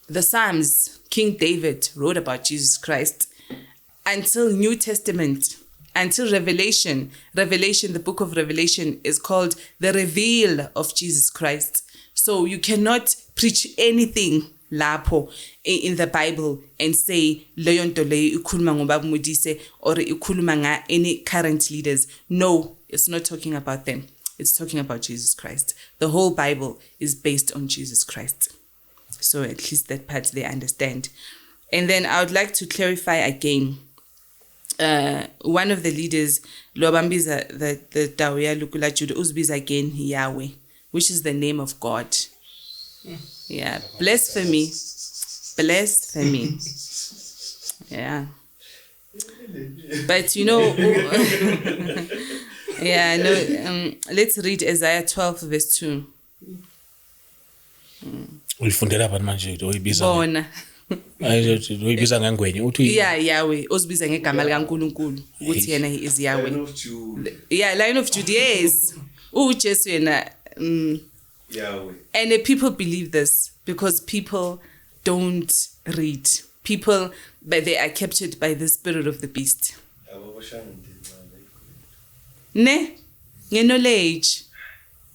Speaker 1: The Psalms, King David wrote about Jesus Christ. Until New Testament, until Revelation, the book of Revelation is called the reveal of Jesus Christ. So you cannot preach anything lapho in the Bible and say leyo nto leyo ikhuluma ngobabumudisi or ikhuluma nga any current leaders. No, it's not talking about them. It's talking about Jesus Christ. The whole Bible is based on Jesus Christ. So at least that part they understand. And then I would like to clarify again. One of the leaders, Lobambiza, the Dawia Lukula Judah, Uzbiza again Yahweh, which is the name of God. Yeah, blasphemy. Yeah. But you know, yeah, no. Let's read Isaiah 12 verse 2.
Speaker 2: Ulifundela abantu manje uyibiza.
Speaker 1: Bona.
Speaker 2: Uyibiza ngangwenye uthi
Speaker 1: Yeah, Yahweh. Uzibiza ngegama likaNkulunkulu ukuthi yena he is Yahweh. Yeah, Lion of Judah. Yes. Ujesu yena
Speaker 5: Yahweh.
Speaker 1: And people believe this because people don't read. people, but they are captured by the spirit of the beast. Ne? Knowledge.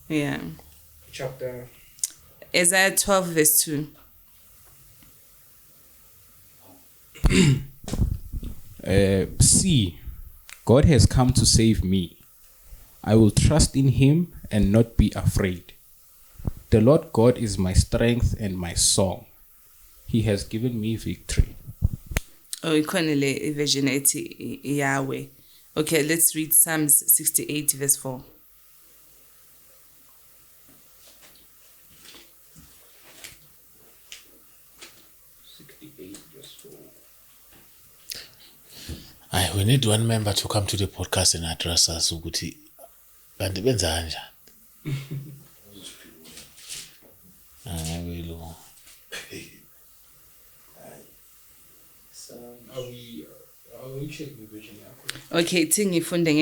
Speaker 1: Yeah.
Speaker 4: Chapter.
Speaker 1: Isaiah 12 verse 2.
Speaker 4: See, God has come to save me. I will trust in him and not be afraid. The Lord God is my strength and my song. He has given me victory.
Speaker 1: Oh, ikhona version ethi Yahweh. Okay, let's read Psalms 68 verse 4.
Speaker 2: We need one member to come to the podcast and address us ukuthi kanti benza kanjani. Lo.
Speaker 4: Are we checking Virginia?
Speaker 1: Okay, ithi ngifunde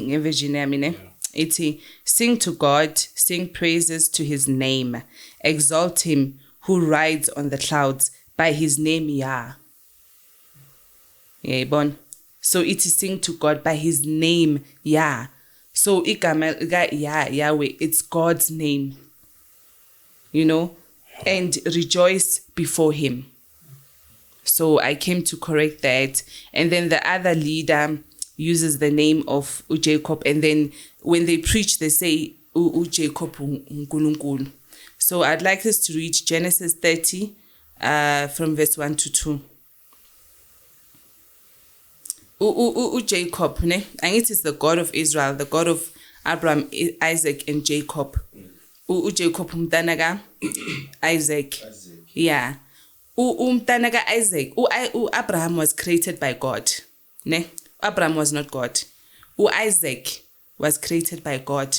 Speaker 1: ngeversion yami ne. Ithi, sing to God, sing praises to his name. Exalt him who rides on the clouds by his name Yah. Yeah, bon. So it is sing to God by his name Yah. So igama Yahweh, it's God's name. You know, and rejoice before him. So I came to correct that. And then the other leader uses the name of Jacob. And then when they preach, they say Jacob uNkulunkulu. So I'd like us to read Genesis 30 from verse 1 to 2. Jacob, ne? And it is the God of Israel, the God of Abraham, Isaac, and Jacob. Jacob umtanaga Isaac. Yeah. Umtanaga Isaac. Abraham was created by God. Ne? Abraham was not God. Isaac was created by God.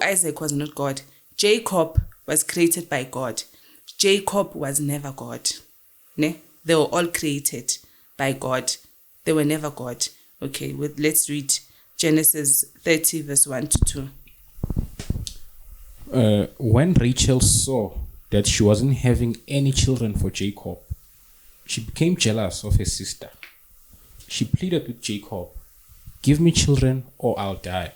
Speaker 1: Isaac was not God. Jacob was created by God. Jacob was never God. Ne? They were all created by God. They were never God. Okay, let's read Genesis 30 verse 1 to 2.
Speaker 4: When Rachel saw that she wasn't having any children for Jacob, she became jealous of her sister. She pleaded with Jacob, "Give me children or I'll die."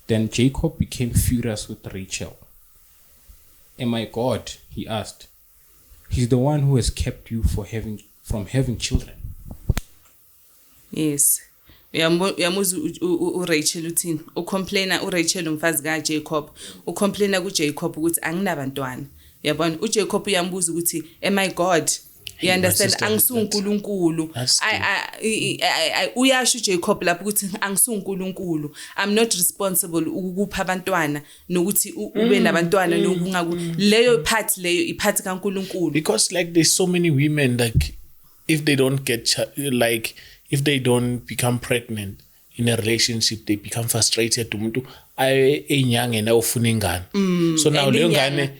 Speaker 4: Then Jacob became furious with Rachel. "Am I God?" he asked. "He's the one who has kept you from having children."
Speaker 1: Yes. Uyamuza uRachel uthini? Ucomplaina uRachel umfazi kaJacob. Ucomplaina kuJacob ukuthi anginabantwana. Yabona uJacob uyambuza ukuthi am I God? You understand? Angisunkulunkulu. I uyasho uJacob lapho ukuthi angisunkulunkulu. I'm not responsible ukupha abantwana nokuthi ube nabantwana nokungaku. Leyo part leyo iphathi kaNkulunkulu.
Speaker 2: Because like there's so many women like if they don't get if they don't become pregnant in a relationship, they become frustrated. Umuntu enyanga ena ufuna ingane. So now leyo ngane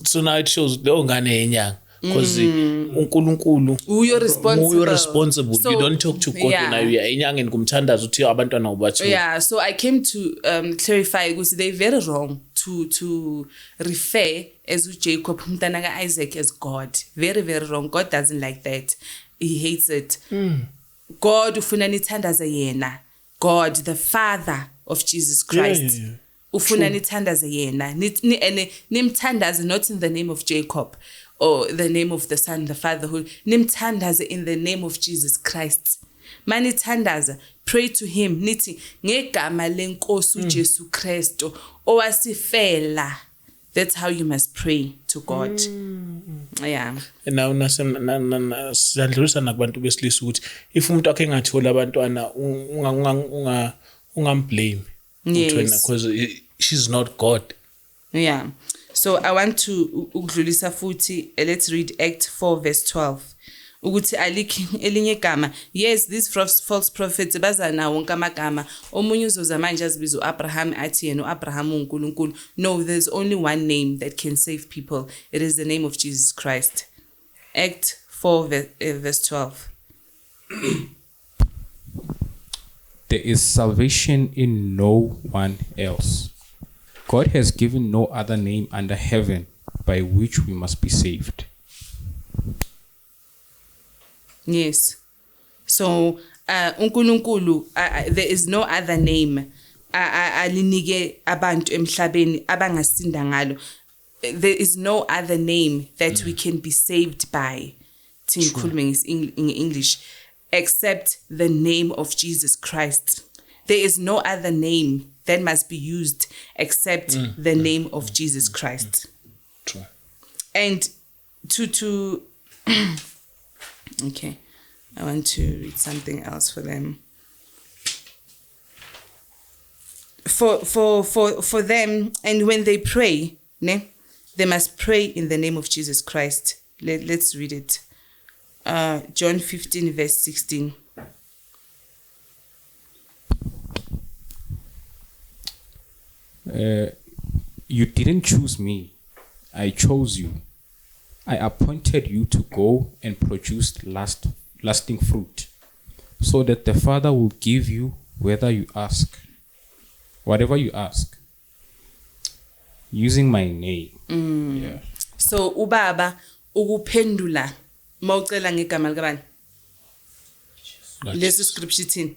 Speaker 2: so now it shows leyo ngane enyanga because uNkulunkulu
Speaker 1: you're
Speaker 2: responsible. So, you don't talk to God when you are enyangeni kumthandaza uthi abantwana ubathu.
Speaker 1: Yeah, so I came to clarify because they're very wrong to refer as Jacob umntana Isaac as God. Very, very wrong. God doesn't like that. He hates it. God ufuna nithandaze yena. God, the Father of Jesus Christ. Ufuna nithandaze yena. Nimthandaze not in the name of Jacob or the name of the Son, the Fatherhood. Nimthandaze in the name of Jesus Christ. Manithandaza, pray to him. Nithi ngegama lenkosi uJesu Kristo owasifela. That's how you must pray to God. Yeah.
Speaker 2: And now siyadlulisa nakubantu besilisa ukuthi if umuntu akhe ngathola abantwana ungamblame.
Speaker 1: Yes.
Speaker 2: Because she's not God.
Speaker 1: Yeah. So I want to ukudlulisa futhi, let's read Act 4 verse 12. Ukuthi alikhi elinye igama. Yes, these false prophets bazana wonke amagama. Omunye uzoza manje azibiza uAbraham athi yena uAbraham uNkulunkulu. No, there's only one name that can save people. It is the name of Jesus Christ. Act 4 verse 12.
Speaker 4: There is salvation in no one else. God has given no other name under heaven by which we must be saved.
Speaker 1: Yes. So uNkulunkulu there is no other name alinike abantu emhlabeni abangasinda ngalo. There is no other name that we can be saved by. In English, except the name of Jesus Christ. There is no other name that must be used except the name of Jesus Christ.
Speaker 2: True.
Speaker 1: And to okay, I want to read something else for them. For them, and when they pray, they must pray in the name of Jesus Christ. Let's read it. John 15 verse 16.
Speaker 4: You didn't choose me, I chose you. I appointed you to go and produce lasting fruit, so that the Father will give you whatever you ask, using my name. Yeah.
Speaker 1: So ubaba ukuphendula mawucela ngegama likabani? Lesi scripture thini?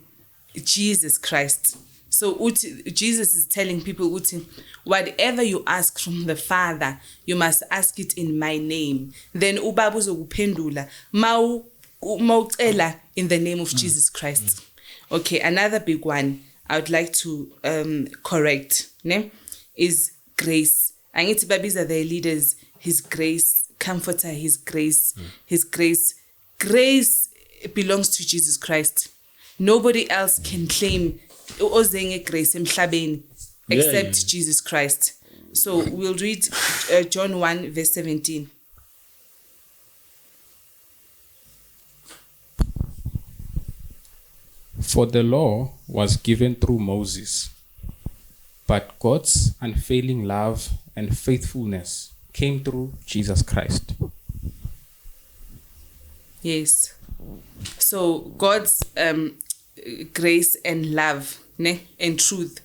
Speaker 1: Jesus Christ. So Jesus is telling people whatever you ask from the Father, you must ask it in my name. Then ubaba uzokuphendula mawucela in the name of Jesus Christ. Okay, another big one I would like to correct is grace. Angithi babiza their leaders His grace, Comforter, His grace, His grace. Grace belongs to Jesus Christ. Nobody else can claim ozenge grace emhlabeni except Jesus Christ. So we'll read John 1 verse 17.
Speaker 4: For the law was given through Moses, but God's unfailing love and faithfulness came through Jesus Christ.
Speaker 1: Yes. So God's grace and love and truth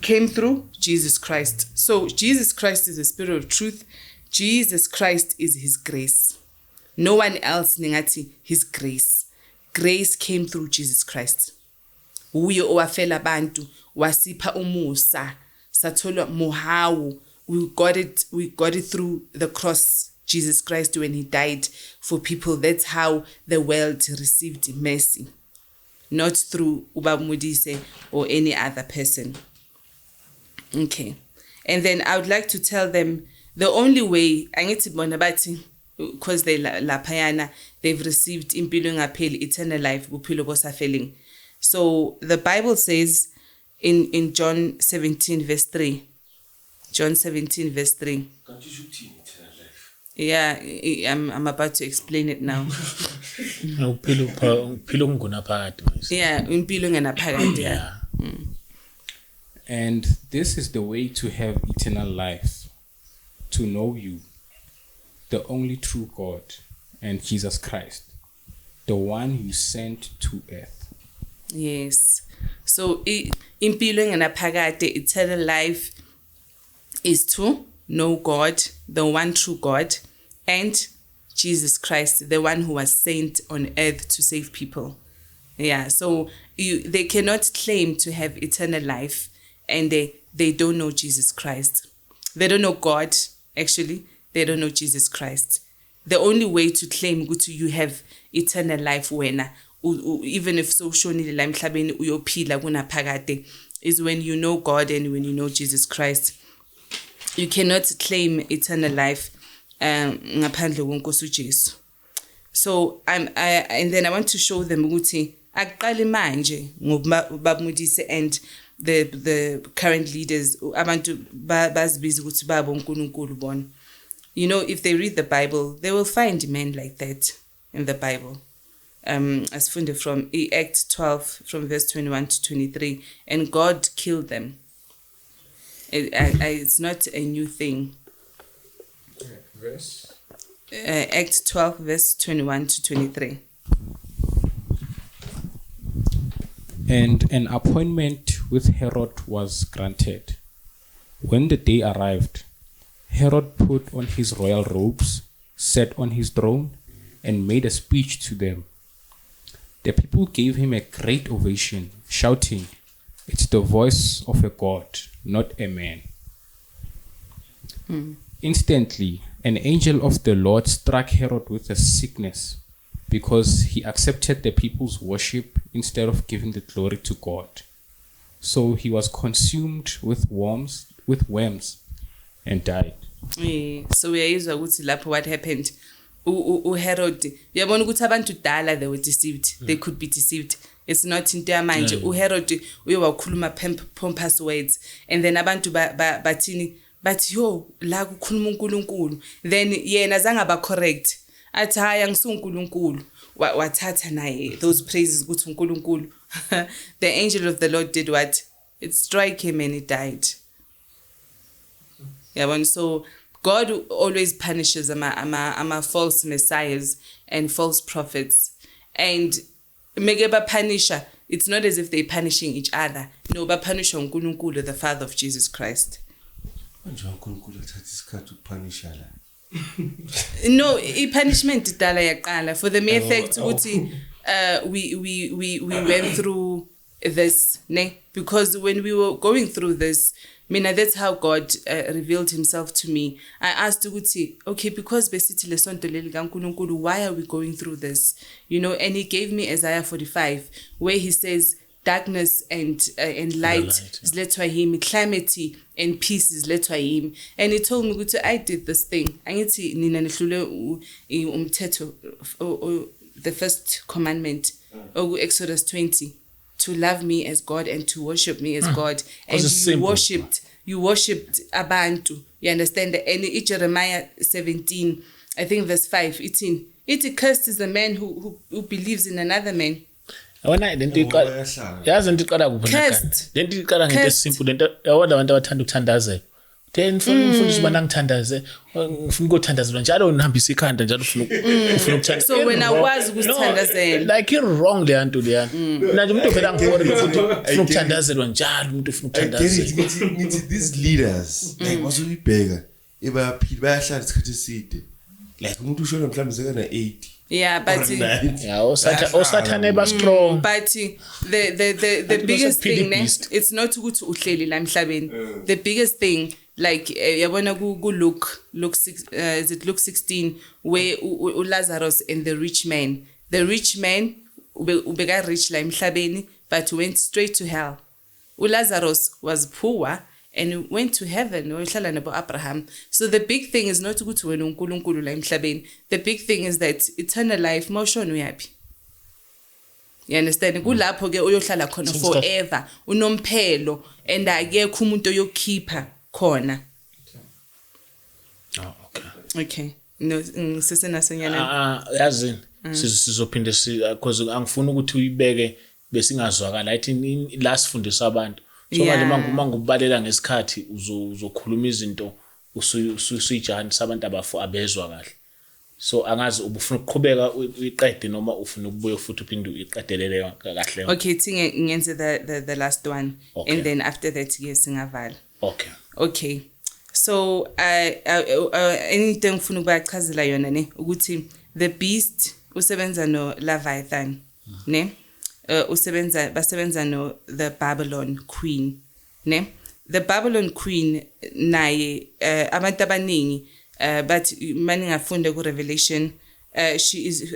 Speaker 1: came through Jesus Christ. So Jesus Christ is the spirit of truth. Jesus Christ is His grace. No one else ningati His grace. Grace came through Jesus Christ. Uye owafela abantu wasipha umusa sathola muhawu. We got it through the cross, Jesus Christ, when He died for people. That's how the world received mercy, not through Ubaba Modise or any other person. Okay, and then I would like to tell them the only way angithi bona bathi because they laphayana they've received impilo engapheli, eternal life, buphilo bosafeling. So the Bible says in John 17 verse 3. John 17 verse 3. Yeah, I'm about to explain it now. Yeah, impilo engenaphakade. Yeah.
Speaker 4: And this is the way to have eternal life, to know you, the only true God, and Jesus Christ, the one you sent to earth.
Speaker 1: Yes. So impilo engenaphakade, eternal life, is to know God, the one true God, and Jesus Christ, the one who was sent on earth to save people. Yeah, so they cannot claim to have eternal life and they don't know Jesus Christ. They don't know God, actually. They don't know Jesus Christ. The only way to claim you have eternal life even if so shonile la emhlabeni uyophila kunaphakade, is when you know God and when you know Jesus Christ. You cannot claim eternal life ngaphandle kwenkosi uJesu. So and then I want to show them ukuthi aqale manje ngobaba Modise and the current leaders abantu bazibiza ukuthi baba uNkulunkulu bona. You know, if they read the Bible, they will find men like that in the Bible. As found from Acts 12 from verse 21 to 23, and God killed them. It's not a new thing.
Speaker 4: Verse?
Speaker 1: Acts 12 verse 21 to 23.
Speaker 4: And an appointment with Herod was granted. When the day arrived, Herod put on his royal robes, sat on his throne, and made a speech to them. The people gave him a great ovation, shouting, "It's the voice of a god, not a man." Instantly, an angel of the Lord struck Herod with a sickness because he accepted the people's worship instead of giving the glory to God. So he was consumed with worms and died.
Speaker 1: So uyayizwa ukuthi lapho what happened uHerod uyabona ukuthi abantu dala they were deceived. They could be deceived. It's not into yamanje. uHerod uyowakhuluma pompous words and then abantu bathini bathi yo la kukhuluma uNkulunkulu, then yena zange aba correct athi haya ngisunkulunkulu wathatha naye those praises ukuthi uNkulunkulu. The angel of the Lord did what? It struck him and he died. Yeah, so God always punishes ama false messiahs and false prophets. And megeba punisher, it's not as if they're punishing each other. No, but punish uNkulunkulu, the Father of Jesus Christ. No, punishment dala yaqala for the mere fact ukuthi we went through this, ne? Because when we were going through this, that's how God revealed himself to me. I asked ukuthi, okay, because besithi lesonto leli kaNkulunkulu, why are we going through this? And he gave me Isaiah 45 where he says darkness and light is lethwa him, calamity and peace is lethwa him. And he told me ukuthi I did this thing. Angithi nina nihlule umthetho the first commandment, Exodus 20. To love me as God and to worship me as God. And you worshipped abantu. You understand that? And in Jeremiah 17, I think verse 5, it's cursed is the man who believes in another man.
Speaker 2: Then mfundisi bana ngithandaze ngifuna ukuthandazela njalo ngihambisa ikhanda njalo ufuna ukuthandaza.
Speaker 1: So when I was ukuthandazela
Speaker 2: like you're wrong le nto leyana manje umuntu phela ngibona ukuthi ufuna ukuthandazelwa njalo umuntu ufuna ukuthandazela.
Speaker 5: Ngithi these leaders like wasuyibheka ebayaphila bayahlala isikhathi eside like umuntu ushona mhlawumbe sekana 80.
Speaker 1: Yeah, but
Speaker 2: osathane ba strong.
Speaker 1: But the biggest thing it's not ukuthi uhleli la emhlabeni. The biggest thing like yabona ku Luke 6 is it Luke 16 where Lazarus and the rich man ubeka rich la emhlabeni but went straight to hell. Lazarus was poor and went to heaven ohlala nabo Abraham. So the big thing is not ukuthi wena uNkulunkulu la emhlabeni. The big thing is that eternal life motion uyapi. You understand? Kulapho ke uyohlala khona forever unomphelo and akekho umuntu oyokhipha khona. Okay. No sisena senyana.
Speaker 2: Yazini sizophinde because angifuni ukuthi uyibeke besingazwakala. I think la sifundisa abantu. So manje mangubalela ngesikhathi uzokhuluma izinto usuyijani sabantu abafu abezwa kahle. So angazi ubufuna ukuqhubeka uyiqede noma ufuna ukubuya futhi uphinde uyiqedelele kahle.
Speaker 1: Okay, thinge ngenze the last one. Okay. And then after that yes singavala. Okay. So anything ngifuna ukubachazela yona ne ukuthi the beast usebenza no Leviathan ne basebenza no the Babylon queen ne. The Babylon queen naye abantu abaningi but mani ngafunda ku Revelation she is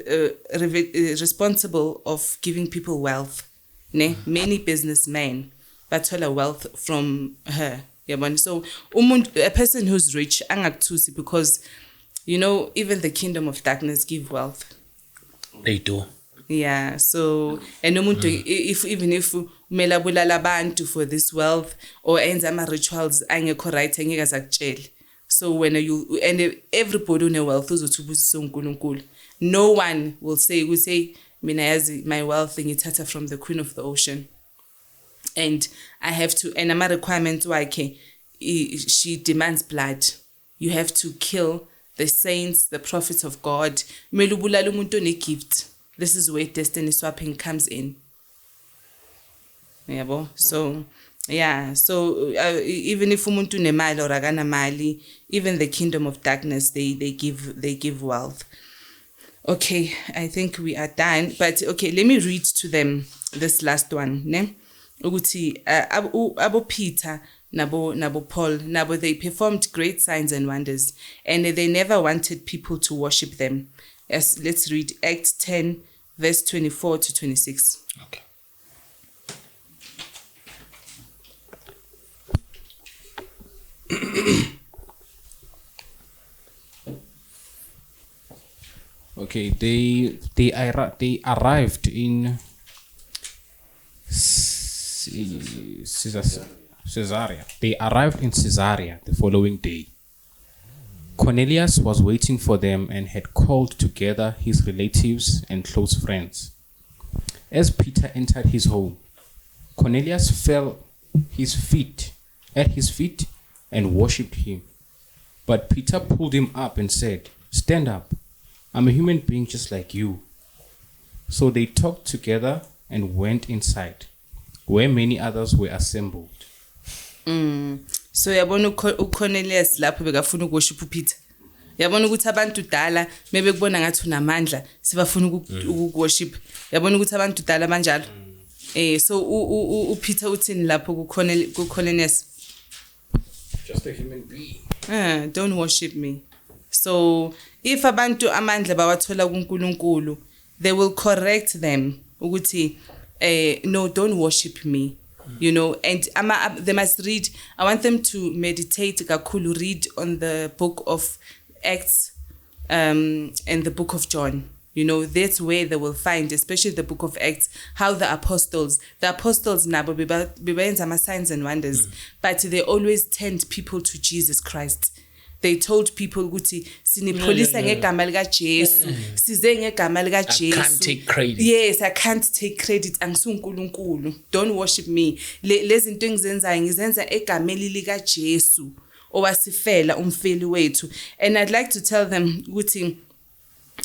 Speaker 1: responsible of giving people wealth ne. Many businessmen bathola wealth from her. So a person who's rich angakuthusi because even the kingdom of darkness give wealth.
Speaker 2: They do.
Speaker 1: Yeah, so and umuntu if umela bulala abantu for this wealth or enza ama rituals angekho right angeke azakutshela. So when and everybody une wealth uzothubusa uNkulunkulu. No one will say mina yazi my wealth ngithatha from the queen of the ocean. And I have to, and my requirement why she demands blood. You have to kill the saints, the prophets of God. Melubulala umuntu ne gift. This is where destiny swapping comes in. Yabo. So yeah, so even if umuntu nemali or akana mali, even the kingdom of darkness they give wealth. Okay, I think we are done. But okay, let me read to them this last one. Ne? Ukuthi abo Peter nabo Paul nabo they performed great signs and wonders, and they never wanted people to worship them. As let's read Acts 10 verse 24 to 26.
Speaker 2: Okay.
Speaker 4: Okay, they arrived in Caesarea. They arrived in Caesarea the following day. Cornelius was waiting for them and had called together his relatives and close friends. As Peter entered his home, Cornelius fell at his feet and worshipped him. But Peter pulled him up and said, "Stand up. I'm a human being just like you." So they talked together and went inside, where many others were assembled.
Speaker 1: So yabona uCornelius lapho bekafuna ukuworship uPeter. Yabona ukuthi abantu dala maybe kubona ngathi unamandla sibafuna ukuworship. Yabona ukuthi abantu dala banjalo. So uPeter uthini lapho kuCornelius?
Speaker 4: Just a human being.
Speaker 1: Don't worship me. So if abantu amandla bawathola kuNkulunkulu, they will correct them ukuthi no, don't worship me. You know, and they must read. I want them to meditate kakhulu, read on the book of Acts and the book of John. You know, that's where they will find, especially the book of Acts, how the apostles nabo bebenza ama signs and wonders, but they always turned people to Jesus Christ. They told people ukuthi sinipholisa ngegama lika Jesu, size ngegama lika Jesu.
Speaker 2: I can't take credit.
Speaker 1: Yes, I can't take credit. Angisunkulunkulu. Don't worship me. Lezi zinto engizenzayo ngizenza egameni lika Jesu owasifela umfeli wethu. And I'd like to tell them ukuthi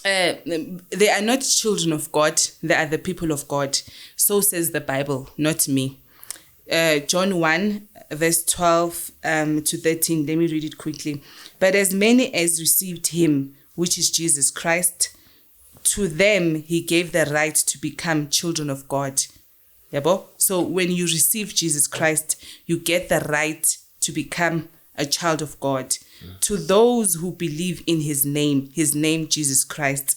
Speaker 1: they are not children of God, they are the people of God. So says the Bible, not me. John 1 verse 12 to 13. Let me read it quickly. But as many as received him, which is Jesus Christ, to them he gave the right to become children of God. Yabo? So when you receive Jesus Christ, you get the right to become a child of God. To those who believe in his name Jesus Christ,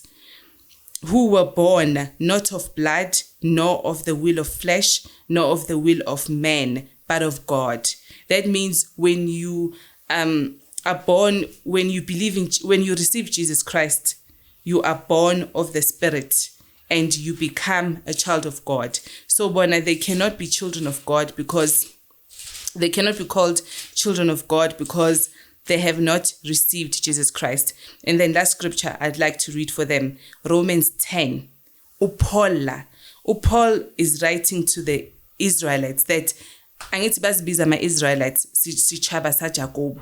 Speaker 1: who were born not of blood, nor of the will of flesh, nor of the will of man, but of God. That means when you are born, when you receive Jesus Christ, you are born of the Spirit and you become a child of God. So bona, they cannot be children of God because they cannot be called children of God because they have not received Jesus Christ. And then that scripture I'd like to read for them. Romans 10. Paul is writing to the Israelites that angithi basibiza ama-Israelites sichaba sa Jacob.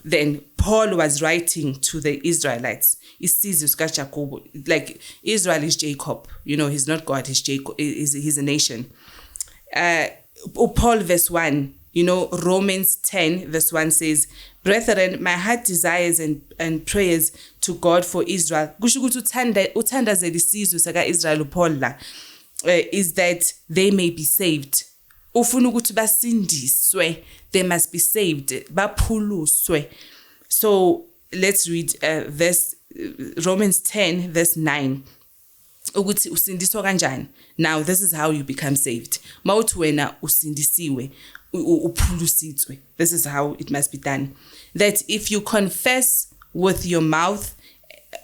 Speaker 1: Then Paul was writing to the Israelites. Isizwe sika Jacob. Like Israel is Jacob. You know, he's not God, he's Jacob, he's a nation. Paul verse 1. You know, Romans 10 verse 1 says, "Brethren, my heart desires and prayers to God for Israel." Kusho ukuthi uthandazela isizwe saka Israel Paul la is that they may be saved. Ufuna ukuthi basindiswe, they must be saved, baphuluswe. So let's read Romans 10 verse 9. Ukuthi usindiswa kanjani? Now this is how you become saved. Mawuthi wena usindisiwe, uphulusitswe. This is how it must be done. That if you confess with your mouth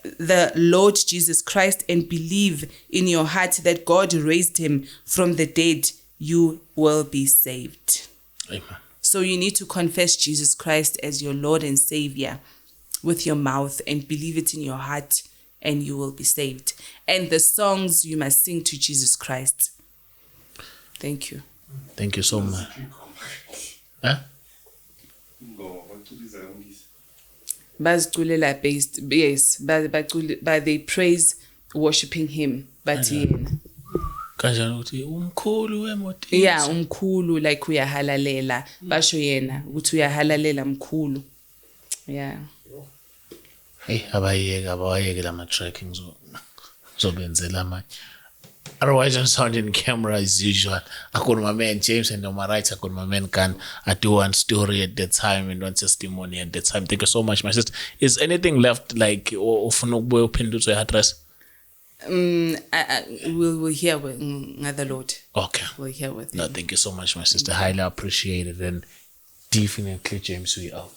Speaker 1: the Lord Jesus Christ and believe in your heart that God raised him from the dead, you will be saved.
Speaker 2: Amen.
Speaker 1: So you need to confess Jesus Christ as your Lord and Savior with your mouth and believe it in your heart, and you will be saved. And the songs you must sing to Jesus Christ. Thank you.
Speaker 2: Thank you so much. Huh?
Speaker 1: Baziculela based, yes, but they praise worshiping him. But yena.
Speaker 2: Kanjani ukuthi umkhulu wemotini?
Speaker 1: Yeah, umkhulu, like uyahalalela. Basho yena ukuthi uyahalalela mkhulu. Yeah.
Speaker 2: Hey, abayeke lama-track ngizobenzela amanye. Otherwise, on sound and camera as usual. I got my man James, and on my right, I got my man Khan. I do one story at the time and one testimony at the time. Thank you so much, my sister. Is anything left, like, or open to your address?
Speaker 1: We'll hear with the Lord.
Speaker 2: Okay.
Speaker 1: We'll hear with
Speaker 2: No,
Speaker 1: him.
Speaker 2: thank you so much, my sister. Highly appreciated. And definitely, James, we out.